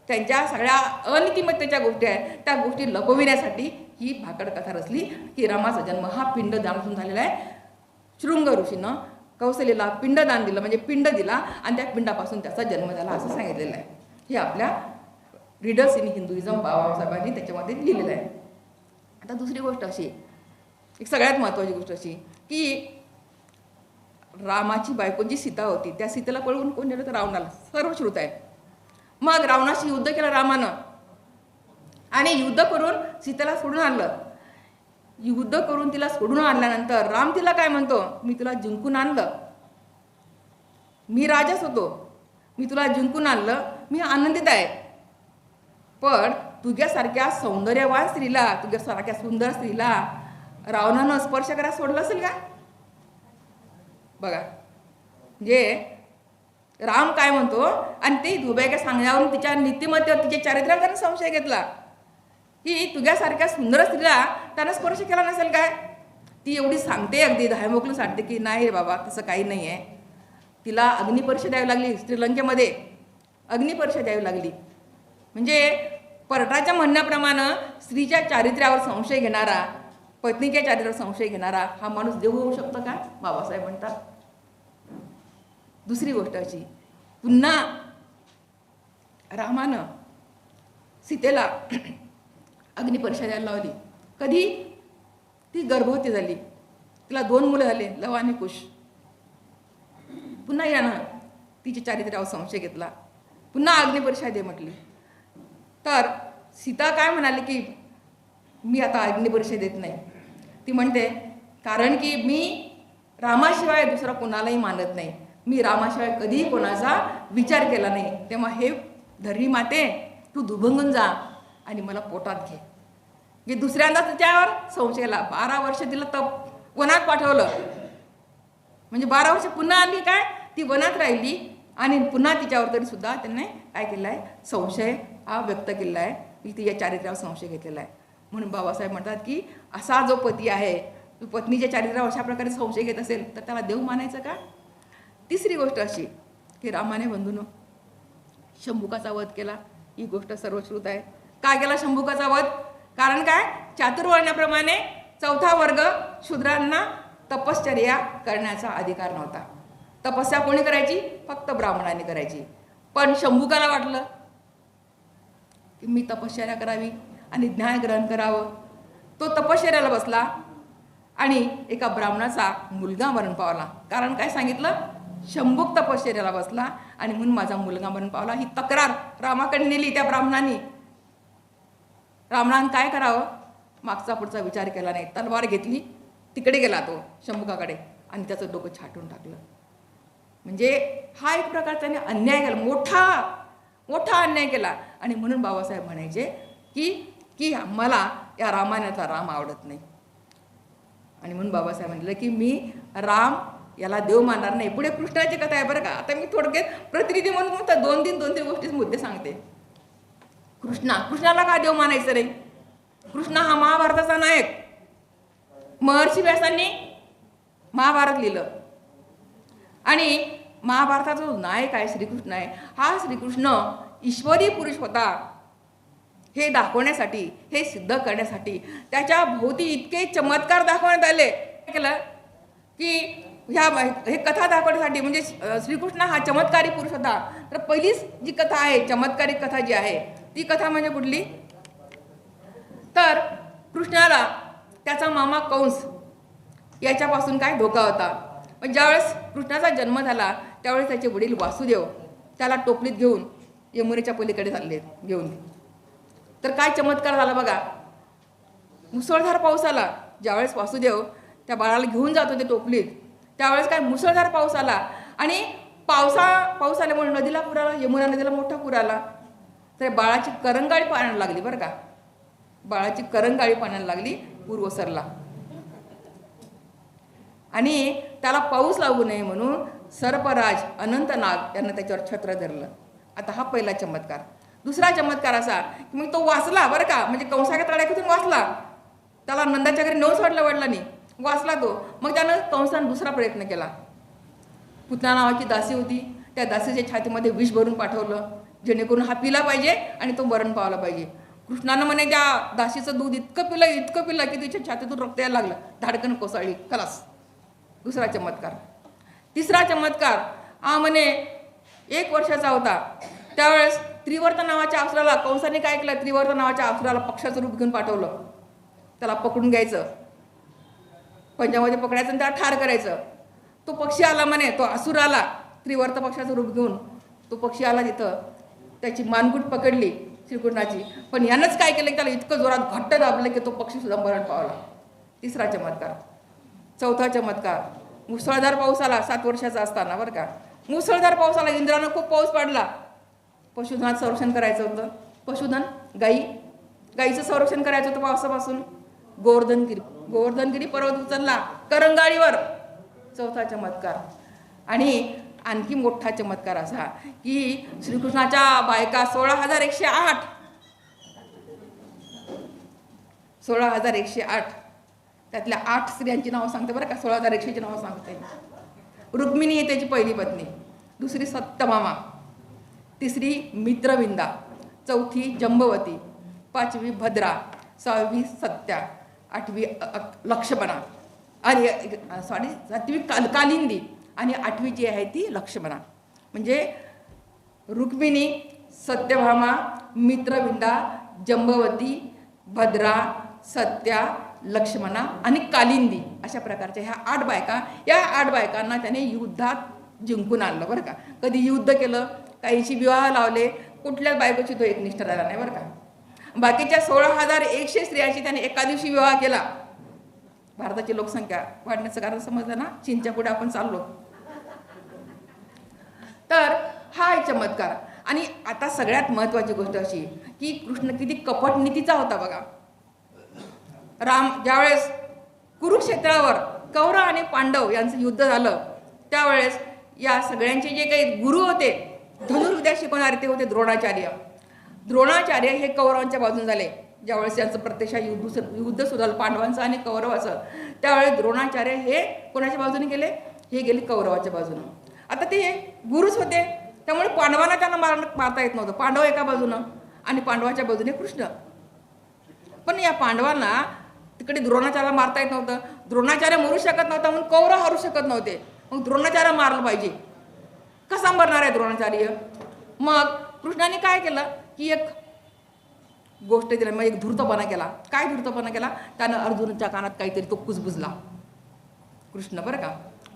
त्यांच्या सगळ्या अनितिमत्तेच्या गोष्टी आहेत, त्या गोष्टी लपविण्यासाठी ही भाकड कथा रचली की रामाचा जन्म हा पिंडदानातून झालेला आहे. शृंग ऋषीनं कौशल्याला पिंडदान दिलं, म्हणजे पिंड दिला आणि त्या पिंडापासून त्याचा जन्म झाला असं सांगितलेलं आहे. हे आपल्या रीडर्स इन हिंदुइझम बाबासाहेबांनी त्याच्यामध्ये लिहिलेलं आहे. आता दुसरी गोष्ट अशी, एक सगळ्यात महत्त्वाची गोष्ट अशी की रामाची बायको जी सीता होती, त्या सीतेला पळवून कोण नेलं? तर रावणाला. सर्व श्रुत आहे. मग रावणाशी युद्ध केलं रामानं आणि युद्ध करून सीतेला सोडून आणलं. युद्ध करून तिला सोडून आणल्यानंतर राम तिला काय म्हणतो? मी तुला जिंकून आणलं, मी राजाच होतो, मी तुला जिंकून आणलं, मी आनंदित आहे, पण तुझ्यासारख्या सौंदर्यवान स्त्रीला, तुझ्यासारख्या सुंदर स्त्रीला रावणानं स्पर्श करायला सोडलं असेल का? बघा, म्हणजे राम काय म्हणतो आणि ते धुब्याच्या सांगण्यावरून तिच्या नीतिमत्तेवर, तिच्या चारित्र्यावर त्यानं संशय घेतला की तुझ्यासारख्या सुंदर स्त्रीला त्यानं स्पर्श केला नसेल काय? ती एवढी सांगते, अगदी धायमोकलं सांगते की नाही रे बाबा तसं काही नाही आहे. तिला अग्निपरीक्षा द्यावी लागली, श्रीलंकेमध्ये अग्निपरीक्षा द्यावी लागली. म्हणजे पर्टाच्या म्हणण्याप्रमाणे स्त्रीच्या चारित्र्यावर संशय घेणारा, पत्नीच्या चारित्र्यावर संशय घेणारा हा माणूस देव होऊ शकतो का? बाबासाहेब म्हणतात. दुसरी गोष्ट अशी, पुन्हा रामानं सीतेला अग्निपरीक्षा द्यायला लावली. कधी? ती गर्भवती झाली, तिला 2 मुलं झाले, लव आणि कुश. पुन्हा यानं तिच्या चारित्र्यावर संशय घेतला, पुन्हा अग्निपरीक्षा दे म्हटली. तर सीता काय म्हणाली की मी आता अग्निपरीक्षा देत नाही. ती म्हणते कारण की मी रामाशिवाय दुसरा कोणालाही मानत नाही, मी रामाशिवाय कधीही कोणाचा विचार केला नाही. तेव्हा हे धरणी माते तू दुभंगून जा आणि मला पोटात घे. की दुसऱ्यांदा तिच्यावर संशय केला. 12 वर्ष तिला तप वनात पाठवलं, म्हणजे 12 वर्ष पुन्हा आली काय ती वनात राहिली आणि पुन्हा तिच्यावर तरी सुद्धा त्यांनी काय केलं आहे? संशय हा व्यक्त केला आहे, की तिच्या चारित्र्यावर संशय घेतलेला आहे. म्हणून बाबासाहेब म्हणतात की असा जो पती आहे, तो पत्नीच्या चारित्र्यावर अशा प्रकारे संशय घेत असेल तर त्याला देव मानायचं का? तिसरी गोष्ट अशी की रामाने बंधूनो शंभुकाचा वध केला. ही गोष्ट सर्वश्रुत आहे. काय केला शंभुकाचा वध? कारण काय? चातुर्वर्ण्याप्रमाणे 4था वर्ग शूद्रांना तपश्चर्या करण्याचा अधिकार नव्हता. तपस्या कोणी करायची? फक्त ब्राह्मणांनी करायची. पण शंभुकाला वाटलं की मी तपश्चर्या करावी आणि ज्ञान ग्रहण करावं. तो तपश्चर्याला बसला आणि एका ब्राह्मणाचा मुलगा मरण पावला. कारण काय सांगितलं? शंभुक तपश्चर्याला बसला आणि म्हणून माझा मुलगा मरण पावला. ही तक्रार रामाकडे नेली त्या ब्राह्मणांनी. रावणानं काय करावं? मागचा पुढचा विचार केला नाही, तलवार घेतली, तिकडे गेला तो शंभुकाकडे आणि त्याचं डोकं छाटून टाकलं. म्हणजे हा एक प्रकार त्याने अन्याय केला, मोठा अन्याय केला. आणि म्हणून बाबासाहेब म्हणायचे की मला या रामायणातला राम आवडत नाही. आणि म्हणून बाबासाहेब म्हटलं की मी राम याला देव मानणार नाही. पुढे कृष्णाची कथा आहे बरं का. आता मी थोडक्यात प्रतिनिधी म्हणून 2-3 गोष्टी मुद्दे सांगते. कृष्णाला का देव मानायचं रे? कृष्ण हा महाभारताचा नायक. महर्षी व्यासांनी महाभारत लिहिलं आणि महाभारताचा जो नायक आहे श्रीकृष्ण आहे, हा श्रीकृष्ण ईश्वरी पुरुष होता हे दाखवण्यासाठी, हे सिद्ध करण्यासाठी त्याच्या भोवती इतके चमत्कार दाखवण्यात आले. केलं की हे कथा दाखवण्यासाठी म्हणजे श्रीकृष्ण हा चमत्कारी पुरुष होता. तर पहिलीच जी कथा आहे, चमत्कारिक कथा जी आहे, ती कथा म्हणजे कुठली? तर कृष्णाला त्याचा मामा कंस याच्यापासून काय धोका होता. पण ज्यावेळेस कृष्णाचा जन्म झाला त्यावेळेस त्याचे वडील वासुदेव त्याला टोपलीत घेऊन यमुनेच्या पलीकडे चालले घेऊन. तर काय चमत्कार झाला बघा. मुसळधार पाऊस आला. ज्यावेळेस वासुदेव त्या बाळाला घेऊन जात होते टोपलीत, त्यावेळेस काय मुसळधार पाऊस आला आणि पाऊस आल्यामुळे नदीला पूर आला, यमुना नदीला मोठा पूर आला. तर बाळाची करंगाळी पाण्याला लागली बरं का. बाळाची करंगाळी पाण्याला लागली, पूर ओसरला. आणि त्याला पाऊस लागू नये म्हणून सर्पराज अनंतनाग यांना त्याच्यावर छत्र धरलं. आता हा पहिला चमत्कार. दुसरा चमत्कार असा की मग तो वाचला बरं का, म्हणजे कंसाच्या तडाख्यातून वाचला. त्याला नंदाच्या घरी नेऊन सोडलं वडिलांनी, वाचला तो. मग त्यानं कंसाने दुसरा प्रयत्न केला. पुतना नावाची दासी होती, त्या दासीच्या छातीमध्ये विष भरून पाठवलं जेणेकरून हा पिला पाहिजे आणि तो मरण पावला पाहिजे. कृष्णानं म्हणे त्या दासीचं दूध इतकं पिलं की तिच्या छातीतून रक्त यायला लागलं, धाडकन कोसळली, खलास. दुसरा चमत्कार. तिसरा चमत्कार हा म्हणे 1 वर्षाचा होता त्यावेळेस त्रिवर्त नावाच्या अप्सराला कंसाने काय केलं, त्रिवर्त नावाच्या अप्सराला पक्षाचं रूप घेऊन पाठवलं. त्याला पकडून घ्यायचं, पंजामध्ये पकडायचं आणि त्याला ठार करायचं. तो पक्षी आला म्हणे, तो असुर आला त्रिवर्त पक्षाचं रूप घेऊन. तो पक्षी आला तिथं, त्याची मानगूट पकडली श्रीकृष्णाची. पण यानंच काय केलं, त्याला इतकं जोरात घट्ट दाबलं की तो पक्षी सुद्धा मरण पावला. तिसरा चमत्कार. चौथा चमत्कार. मुसळधार पाऊस आला 7 वर्षाचा असताना बरं का. मुसळधार पाऊस आला, इंद्रानं खूप पाऊस पडला. पशुधनाचं संरक्षण करायचं होतं. पशुधन गाईचं संरक्षण करायचं होतं पावसापासून. गोवर्धनगिरी पर्वत उचलला करंगाळीवर. चौथा चमत्कार. आणि आणखी मोठा चमत्कार असा की श्रीकृष्णाच्या बायका 16,108 16,108 त्यातल्या 8 स्त्रियांची नावं सांगते बरं का. 16,100ची नावं सांगते. रुक्मिणी ही त्याची पहिली पत्नी, दुसरी सत्यभामा, तिसरी मित्रविंदा, चौथी जंबवती, 5वी भद्रा, 6वी सत्या, 8वी लक्ष्मणा आणि 7वी कालिंदी आणि 8वी जी आहे ती लक्ष्मणा. म्हणजे रुक्मिणी, सत्यभामा, मित्रविंदा, जंबवती, भद्रा, सत्या, लक्ष्मणा आणि कालिंदी अशा प्रकारच्या ह्या 8 बायका. या 8 बायकांना त्याने युद्धात जिंकून आणलं बरं का. कधी युद्ध केलं, काहींशी विवाह लावले, कुठल्याच बायकोची तो एकनिष्ठ राहिला नाही बरं का. बाकीच्या 16,100 स्त्रियांशी त्याने एका दिवशी विवाह केला. भारताची लोकसंख्या वाढण्याचं कारण समजलं ना, चीनच्या पुढे आपण चाललो. तर हा एक चमत्कार. आणि आता सगळ्यात महत्त्वाची गोष्ट अशी की कृष्ण किती कपट नीतीचा होता बघा. राम ज्यावेळेस कुरुक्षेत्रावर कौरव आणि पांडव यांचं युद्ध झालं त्यावेळेस या सगळ्यांचे जे काही गुरु होते, धनुर्विद्या शिकवणारे, ते होते द्रोणाचार्य. द्रोणाचार्य हे कौरवांच्या बाजून झाले. ज्यावेळेस यांचं प्रत्यक्ष युद्ध सुरू झालं पांडवांचं आणि कौरवाचं, त्यावेळेस द्रोणाचार्य हे कोणाच्या बाजूने गेले, हे गेले कौरवाच्या बाजूनं. आता ते गुरुच होते त्यामुळे पांडवांना त्यांना मारता येत नव्हतं. पांडव एका बाजूनं आणि पांडवाच्या बाजूने कृष्ण. पण या पांडवांना तिकडे द्रोणाचार्याला मारता येत नव्हतं. द्रोणाचार्य मरू शकत नव्हता म्हणून कौरव हरू शकत नव्हते. मग द्रोणाचार्य मारलं पाहिजे. कसा मरणार आहे द्रोणाचार्य? मग कृष्णाने काय केलं की एक गोष्ट दिली, मग एक धूर्तपणा केला. काय धूर्तपणा केला? त्यानं अर्जुनाच्या कानात काहीतरी तो कुजबुजला. कृष्ण बरं का,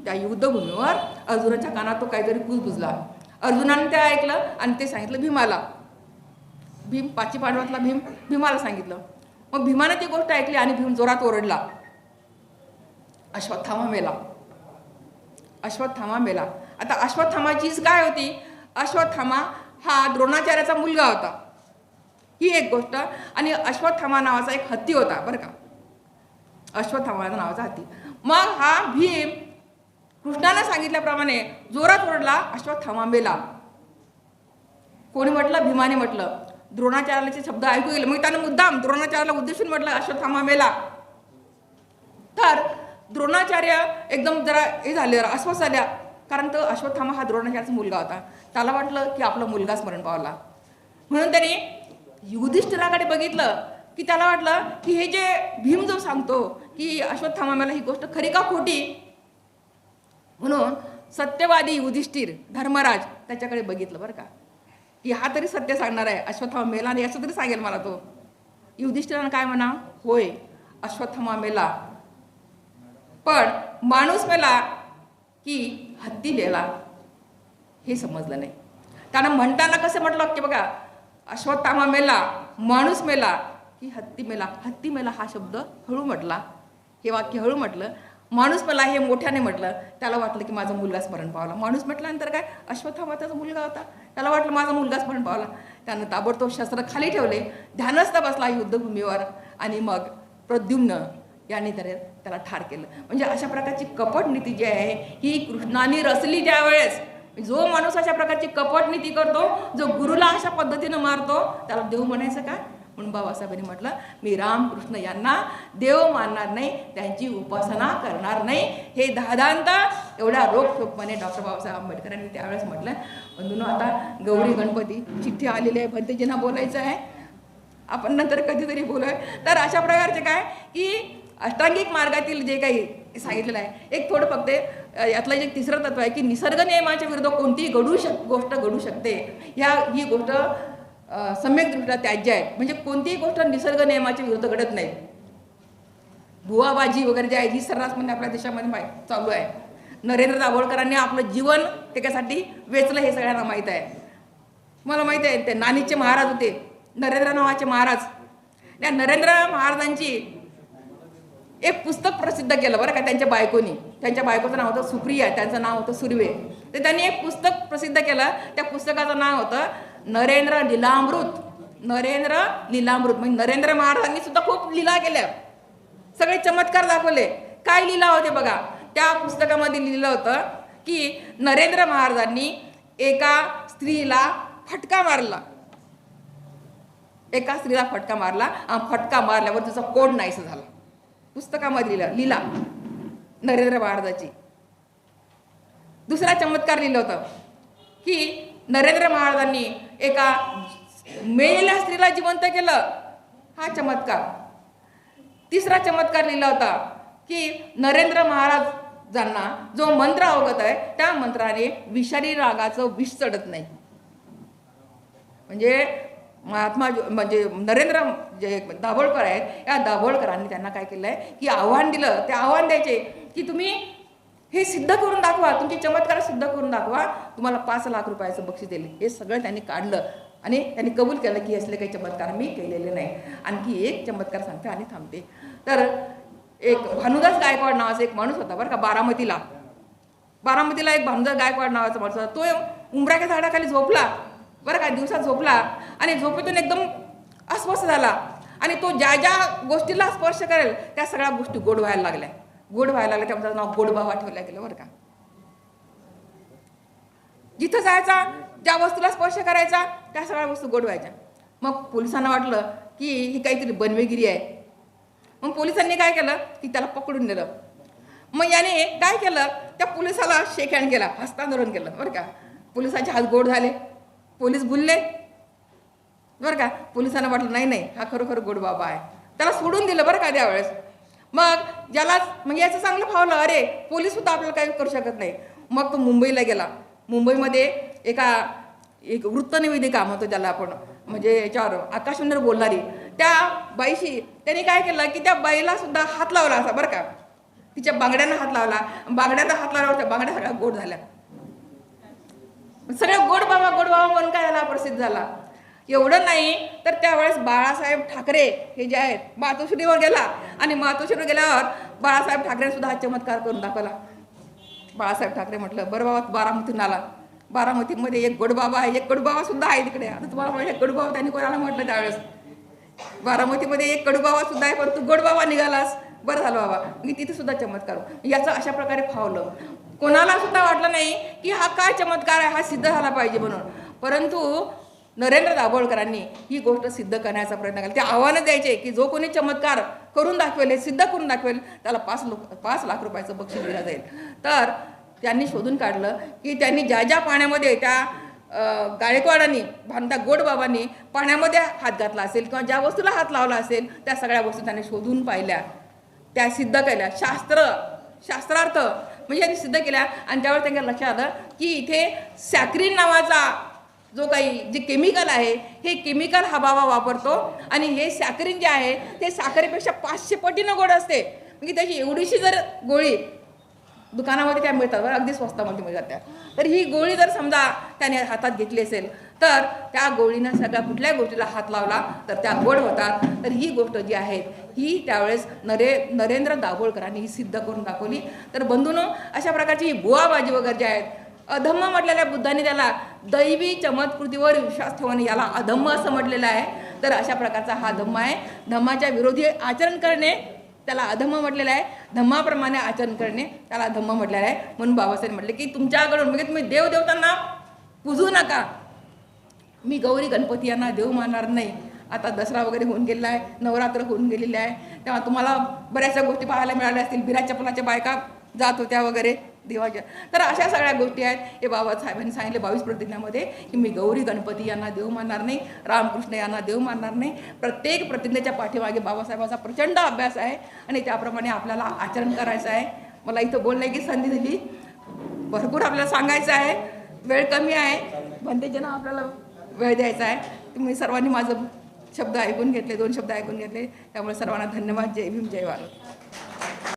त्या युद्धभूमीवर अर्जुनाच्या कानात तो काहीतरी कुजबुजला. अर्जुनाने ते ऐकलं आणि ते सांगितलं भीमाला. भीम 5 पांडवातला भीमाला सांगितलं. मग भीमाने ती गोष्ट ऐकली आणि भीम जोरात ओरडला. अश्वत्थामा मेला. अश्वत्थामा मेला. आता अश्वत्थामाचीच काय होती? अश्वत्थामा हा द्रोणाचार्याचा मुलगा होता, ही एक गोष्ट. आणि अश्वत्थामा नावाचा एक हत्ती होता बरं का. अश्वत्थामा नावाचा हत्ती. मग हा भीम कृष्णाने सांगितल्याप्रमाणे जोरात ओरडला, अश्वत्थामा मेला. कोणी म्हटलं? भीमाने म्हटलं. द्रोणाचार्याचे शब्द ऐकू गेले. मग त्याने मुद्दाम द्रोणाचार्याला उद्देशून म्हटलं अश्वत्थामा मेला. तर द्रोणाचार्य एकदम जरा हे झाले, अस्वस्थ झाल्या, कारण तो अश्वत्थामा हा द्रोणाचार्याचा मुलगा होता. त्याला वाटलं की आपला मुलगाच मरण पावला. म्हणून त्याने युधिष्ठिराकडे बघितलं की त्याला वाटलं की हे जे भीम जो सांगतो की अश्वत्थामा मेला, ही गोष्ट खरी का खोटी? म्हणून सत्यवादी युधिष्ठिर धर्मराज त्याच्याकडे बघितलं बरं का, की हा तरी सत्य सांगणार आहे, अश्वत्थामा मेला नाही असं तरी सांगेल मला तो. युधिष्ठिरानं काय म्हणा, होय अश्वत्थामा मेला, पण माणूस मेला की हत्ती मेला हे समजलं नाही. त्यानं म्हणताना कसं म्हटलं की बघा, अश्वत्थामा मेला, माणूस मेला की हत्ती मेला. हत्ती मेला हा शब्द हळू म्हटला, हे वाक्य हळू म्हटलं. माणूस मेला हे मोठ्याने म्हटलं. त्याला वाटलं की माझा मुलगा स्मरण पावला. माणूस म्हटल्यानंतर काय, अश्वत्थामा त्याचा मुलगा होता, त्याला वाटलं माझा मुलगा स्मरण पावला. त्यानं ताबडतोब शस्त्र खाली ठेवले, ध्यानस्थ बसला युद्धभूमीवर आणि मग प्रद्युम्न याने त्याला ठार केलं. म्हणजे अशा प्रकारची कपट नीती जी आहे ही कृष्णाने रचली. त्यावेळेस जो माणूस अशा प्रकारची कपट नीती करतो, जो गुरुला अशा पद्धतीनं मारतो, त्याला देव म्हणायचं का? म्हणून बाबासाहेबांनी म्हटलं, मी रामकृष्ण यांना देव मानणार नाही, त्यांची उपासना करणार नाही. हे दादांत एवढ्या रोखठोकपणे डॉक्टर बाबासाहेब आंबेडकरांनी त्यावेळेस म्हटलं. बंधूंनो, आता गौरी गणपती चिठ्ठी आलेली आहे, भंतेजींना बोलायचं आहे, आपण नंतर कधीतरी बोलूया. तर अशा प्रकारचे काय की अष्टांगिक मार्गातील जे काही सांगितलेलं आहे, एक थोडं फक्त यातलं जे तिसरं तत्व आहे की निसर्ग नियमाच्या विरुद्ध कोणतीही गोष्ट घडू शकते. ही गोष्ट सम्यकदृष्ट्या त्याज्य आहे. म्हणजे कोणतीही गोष्ट निसर्ग नियमाच्या विरुद्ध घडत नाही. भुवाबाजी वगैरे जे आहे ही सर्रासपणे आपल्या देशामध्ये चालू आहे. नरेंद्र दाभोळकरांनी आपलं जीवन त्याच्यासाठी वेचलं हे सगळ्यांना माहीत आहे. मला माहीत आहे, ते नानीचे महाराज होते, नरेंद्र नावाचे महाराज. त्या नरेंद्र महाराजांची एक पुस्तक प्रसिद्ध केलं बरं का त्यांच्या बायकोनी. त्यांच्या बायकोचं नाव होतं सुप्रिया, त्यांचं नाव होतं सुर्वे. तर त्यांनी एक पुस्तक प्रसिद्ध केलं. त्या पुस्तकाचं नाव होतं नरेंद्र लीलामृत. नरेंद्र लीलामृत म्हणजे नरेंद्र महाराजांनी सुद्धा खूप लीला केल्या, सगळे चमत्कार दाखवले. काय लीला होते बघा, त्या पुस्तकामध्ये लिहिलं होतं की नरेंद्र महाराजांनी एका स्त्रीला फटका मारला. एका स्त्रीला फटका मारला आणि फटका मारल्यावर तिचा कोड नाहीसा झाला. पुस्तकामध्ये लीला नरेंद्र महाराजाची. दुसरा चमत्कार लिहिलं होतं की नरेंद्र महाराजांनी एका मेलेल्या स्त्रीला जिवंत केलं, हा चमत्कार. तिसरा चमत्कार लिहिला होता की नरेंद्र महाराजांना जो मंत्र अवगत आहे त्या मंत्राने विषारी रागाचं विष चढत नाही. म्हणजे महात्मा म्हणजे नरेंद्र जे दाभोळकर आहेत, या दाभोळकरांनी त्यांना काय केलं आहे की आव्हान दिलं. ते आव्हान द्यायचे की तुम्ही हे सिद्ध करून दाखवा, तुमचे चमत्कार सिद्ध करून दाखवा, तुम्हाला 5 लाख रुपयाचं बक्षीस दिले. हे सगळं त्यांनी काढलं आणि त्यांनी कबूल केलं की असले काही चमत्कार मी केलेले नाही. आणखी एक चमत्कार सांगते आणि थांबते. तर एक भानुदास गायकवाड नावाचा एक माणूस होता बरं का, बारामतीला एक भानुदास गायकवाड नावाचा माणूस होता. तो उंबराच्या झाडाखाली झोपला बरं का, दिवसात झोपला आणि झोपेतून एकदम अस्वस्थ झाला आणि तो ज्या ज्या गोष्टीला स्पर्श करेल त्या सगळ्या गोष्टी गोड व्हायला लागल्या. त्याचं नाव गोडबाबा ठेवलं गेलं बरं का. जिथं जायचा, ज्या वस्तूला स्पर्श करायचा त्या सगळ्या वस्तू गोड व्हायच्या. मग पोलिसांना वाटलं की ही काहीतरी बनवेगिरी आहे. मग पोलिसांनी काय केलं की त्याला पकडून नेलं. मग याने काय केलं, त्या पोलिसाला शेक हँड केला, हस्तांदोलन केलं बरं का. पोलिसांचे हात गोड झाले, पोलीस बुलले बरं का. पोलिसांना वाटलं नाही हा खरोखर गोड बाबा आहे, त्याला सोडून दिलं बरं का त्यावेळेस. मग ज्याला म्हणजे याचं चांगलं फावलं, अरे पोलीस सुद्धा आपल्याला काही करू शकत नाही. मग तो मुंबईला गेला. मुंबईमध्ये एक वृत्तनिवेदिका म्हणतो ज्याला आपण, म्हणजे याच्यावर आकाशवाणीवर बोलणारी त्या बाईशी त्यांनी काय केलं की त्या बाईला सुद्धा हात लावला असा बरं का. तिच्या बांगड्यांना हात लावला. बांगड्यांना हात लावल्यावर त्या बांगड्या सगळ्या गोड झाल्या. सगळ्या गोड बाबा म्हणून काय झाला, प्रसिद्ध झाला. एवढं नाही तर त्यावेळेस बाळासाहेब ठाकरे हे जे आहेत मातोश्रीवर गेला आणि मातोश्रीवर गेल्यावर बाळासाहेब ठाकरे सुद्धा हा चमत्कार करून दाखवला. बाळासाहेब ठाकरे म्हटलं बरं बाबा, बारामतीतून आला, बारामतीमध्ये एक गोडबाबा आहे, एक कडूबाबा सुद्धा आहे तिकडे. आता तुम्हाला माहिती आहे कडूबाबा त्यांनी कोणाला म्हटलं त्यावेळेस, बारामतीमध्ये एक कडूबाबा सुद्धा आहे, पण तू गोडबाबा निघालास, बरं झालं बाबा. मी तिथे सुद्धा चमत्कार याचं अशा प्रकारे फावलं. कोणाला सुद्धा वाटलं नाही की हा काय चमत्कार आहे, हा सिद्ध झाला पाहिजे म्हणून. परंतु नरेंद्र दाभोळकरांनी ही गोष्ट सिद्ध करण्याचा प्रयत्न केला. ते आव्हानं द्यायचे की जो कोणी चमत्कार करून दाखवेल, सिद्ध करून दाखवेल, त्याला 5 लाख रुपयाचं बक्षीस दिलं जाईल. तर त्यांनी शोधून काढलं की त्यांनी ज्या ज्या पाण्यामध्ये त्या गायकवाडांनी भानदा गोडबाबांनी पाण्यामध्ये हात घातला असेल किंवा ज्या वस्तूला हात लावला असेल त्या सगळ्या वस्तू त्यांनी शोधून पाहिल्या, त्या सिद्ध केल्या. शास्त्र शास्त्रार्थ म्हणजे यांनी सिद्ध केल्या. आणि त्यावेळेस त्यांच्या लक्षात आलं की इथे सॅक्रिन नावाचा जो काही जे केमिकल आहे हे केमिकल हा बाबा वापरतो आणि हे सॅक्रिन जे आहे ते साखरेपेक्षा 500 पटीनं गोड असते. म्हणजे त्याची एवढीशी जर गोळी दुकानामध्ये त्या मिळतात बरं, अगदी स्वस्तामध्ये मिळतात त्या. तर ही गोळी जर समजा त्याने हातात घेतली असेल तर त्या गोळीनं सगळ्या कुठल्याही गोष्टीला हात लावला तर त्या गोड होतात. तर ही गोष्ट जी आहे ही त्यावेळेस नरेंद्र दाभोळकरांनी ही सिद्ध करून दाखवली. तर बंधूंनो, अशा प्रकारची ही बुवाबाजी वगैरे जे आहेत, अधम्म म्हटलेल्या बुद्धांनी त्याला दैवी चमत्कृतीवर विश्वास ठेवणे याला अधम्म असं म्हटलेलं आहे. तर अशा प्रकारचा हा धम्म आहे. धम्माच्या विरोधी आचरण करणे त्याला अधम्म म्हटलेलं आहे. धम्माप्रमाणे आचरण करणे त्याला धम्म म्हटलेलं आहे. म्हणून बाबासाहेब म्हटले की तुमच्याकडून म्हणजे तुम्ही देवदेवतांना पूजू नका. मी गौरी गणपती यांना देव मानणार नाही. आता दसरा वगैरे होऊन गेलेला आहे, नवरात्र होऊन गेलेले आहे, तेव्हा तुम्हाला बऱ्याचशा गोष्टी पाहायला मिळाल्या असतील. बिरा चपलाच्या बायका जात होत्या वगैरे देवाच्या. तर अशा सगळ्या गोष्टी आहेत. हे बाबासाहेबांनी सांगितले 22 प्रतिज्ञामध्ये की मी गौरी गणपती यांना देव मानणार नाही, रामकृष्ण यांना देव मानणार नाही. प्रत्येक प्रतिज्ञेच्या पाठीमागे बाबासाहेबांचा प्रचंड अभ्यास आहे आणि त्याप्रमाणे आपल्याला आचरण करायचं आहे. मला इथं बोलण्याची संधी दिली, भरपूर आपल्याला सांगायचं आहे, वेळ कमी आहे, भंतेजना आपल्याला वेळ द्यायचा आहे. तुम्ही सर्वांनी माझं शब्द ऐकून घेतले, 2 शब्द ऐकून घेतले, त्यामुळे सर्वांना धन्यवाद. जय भीम, जय भारत.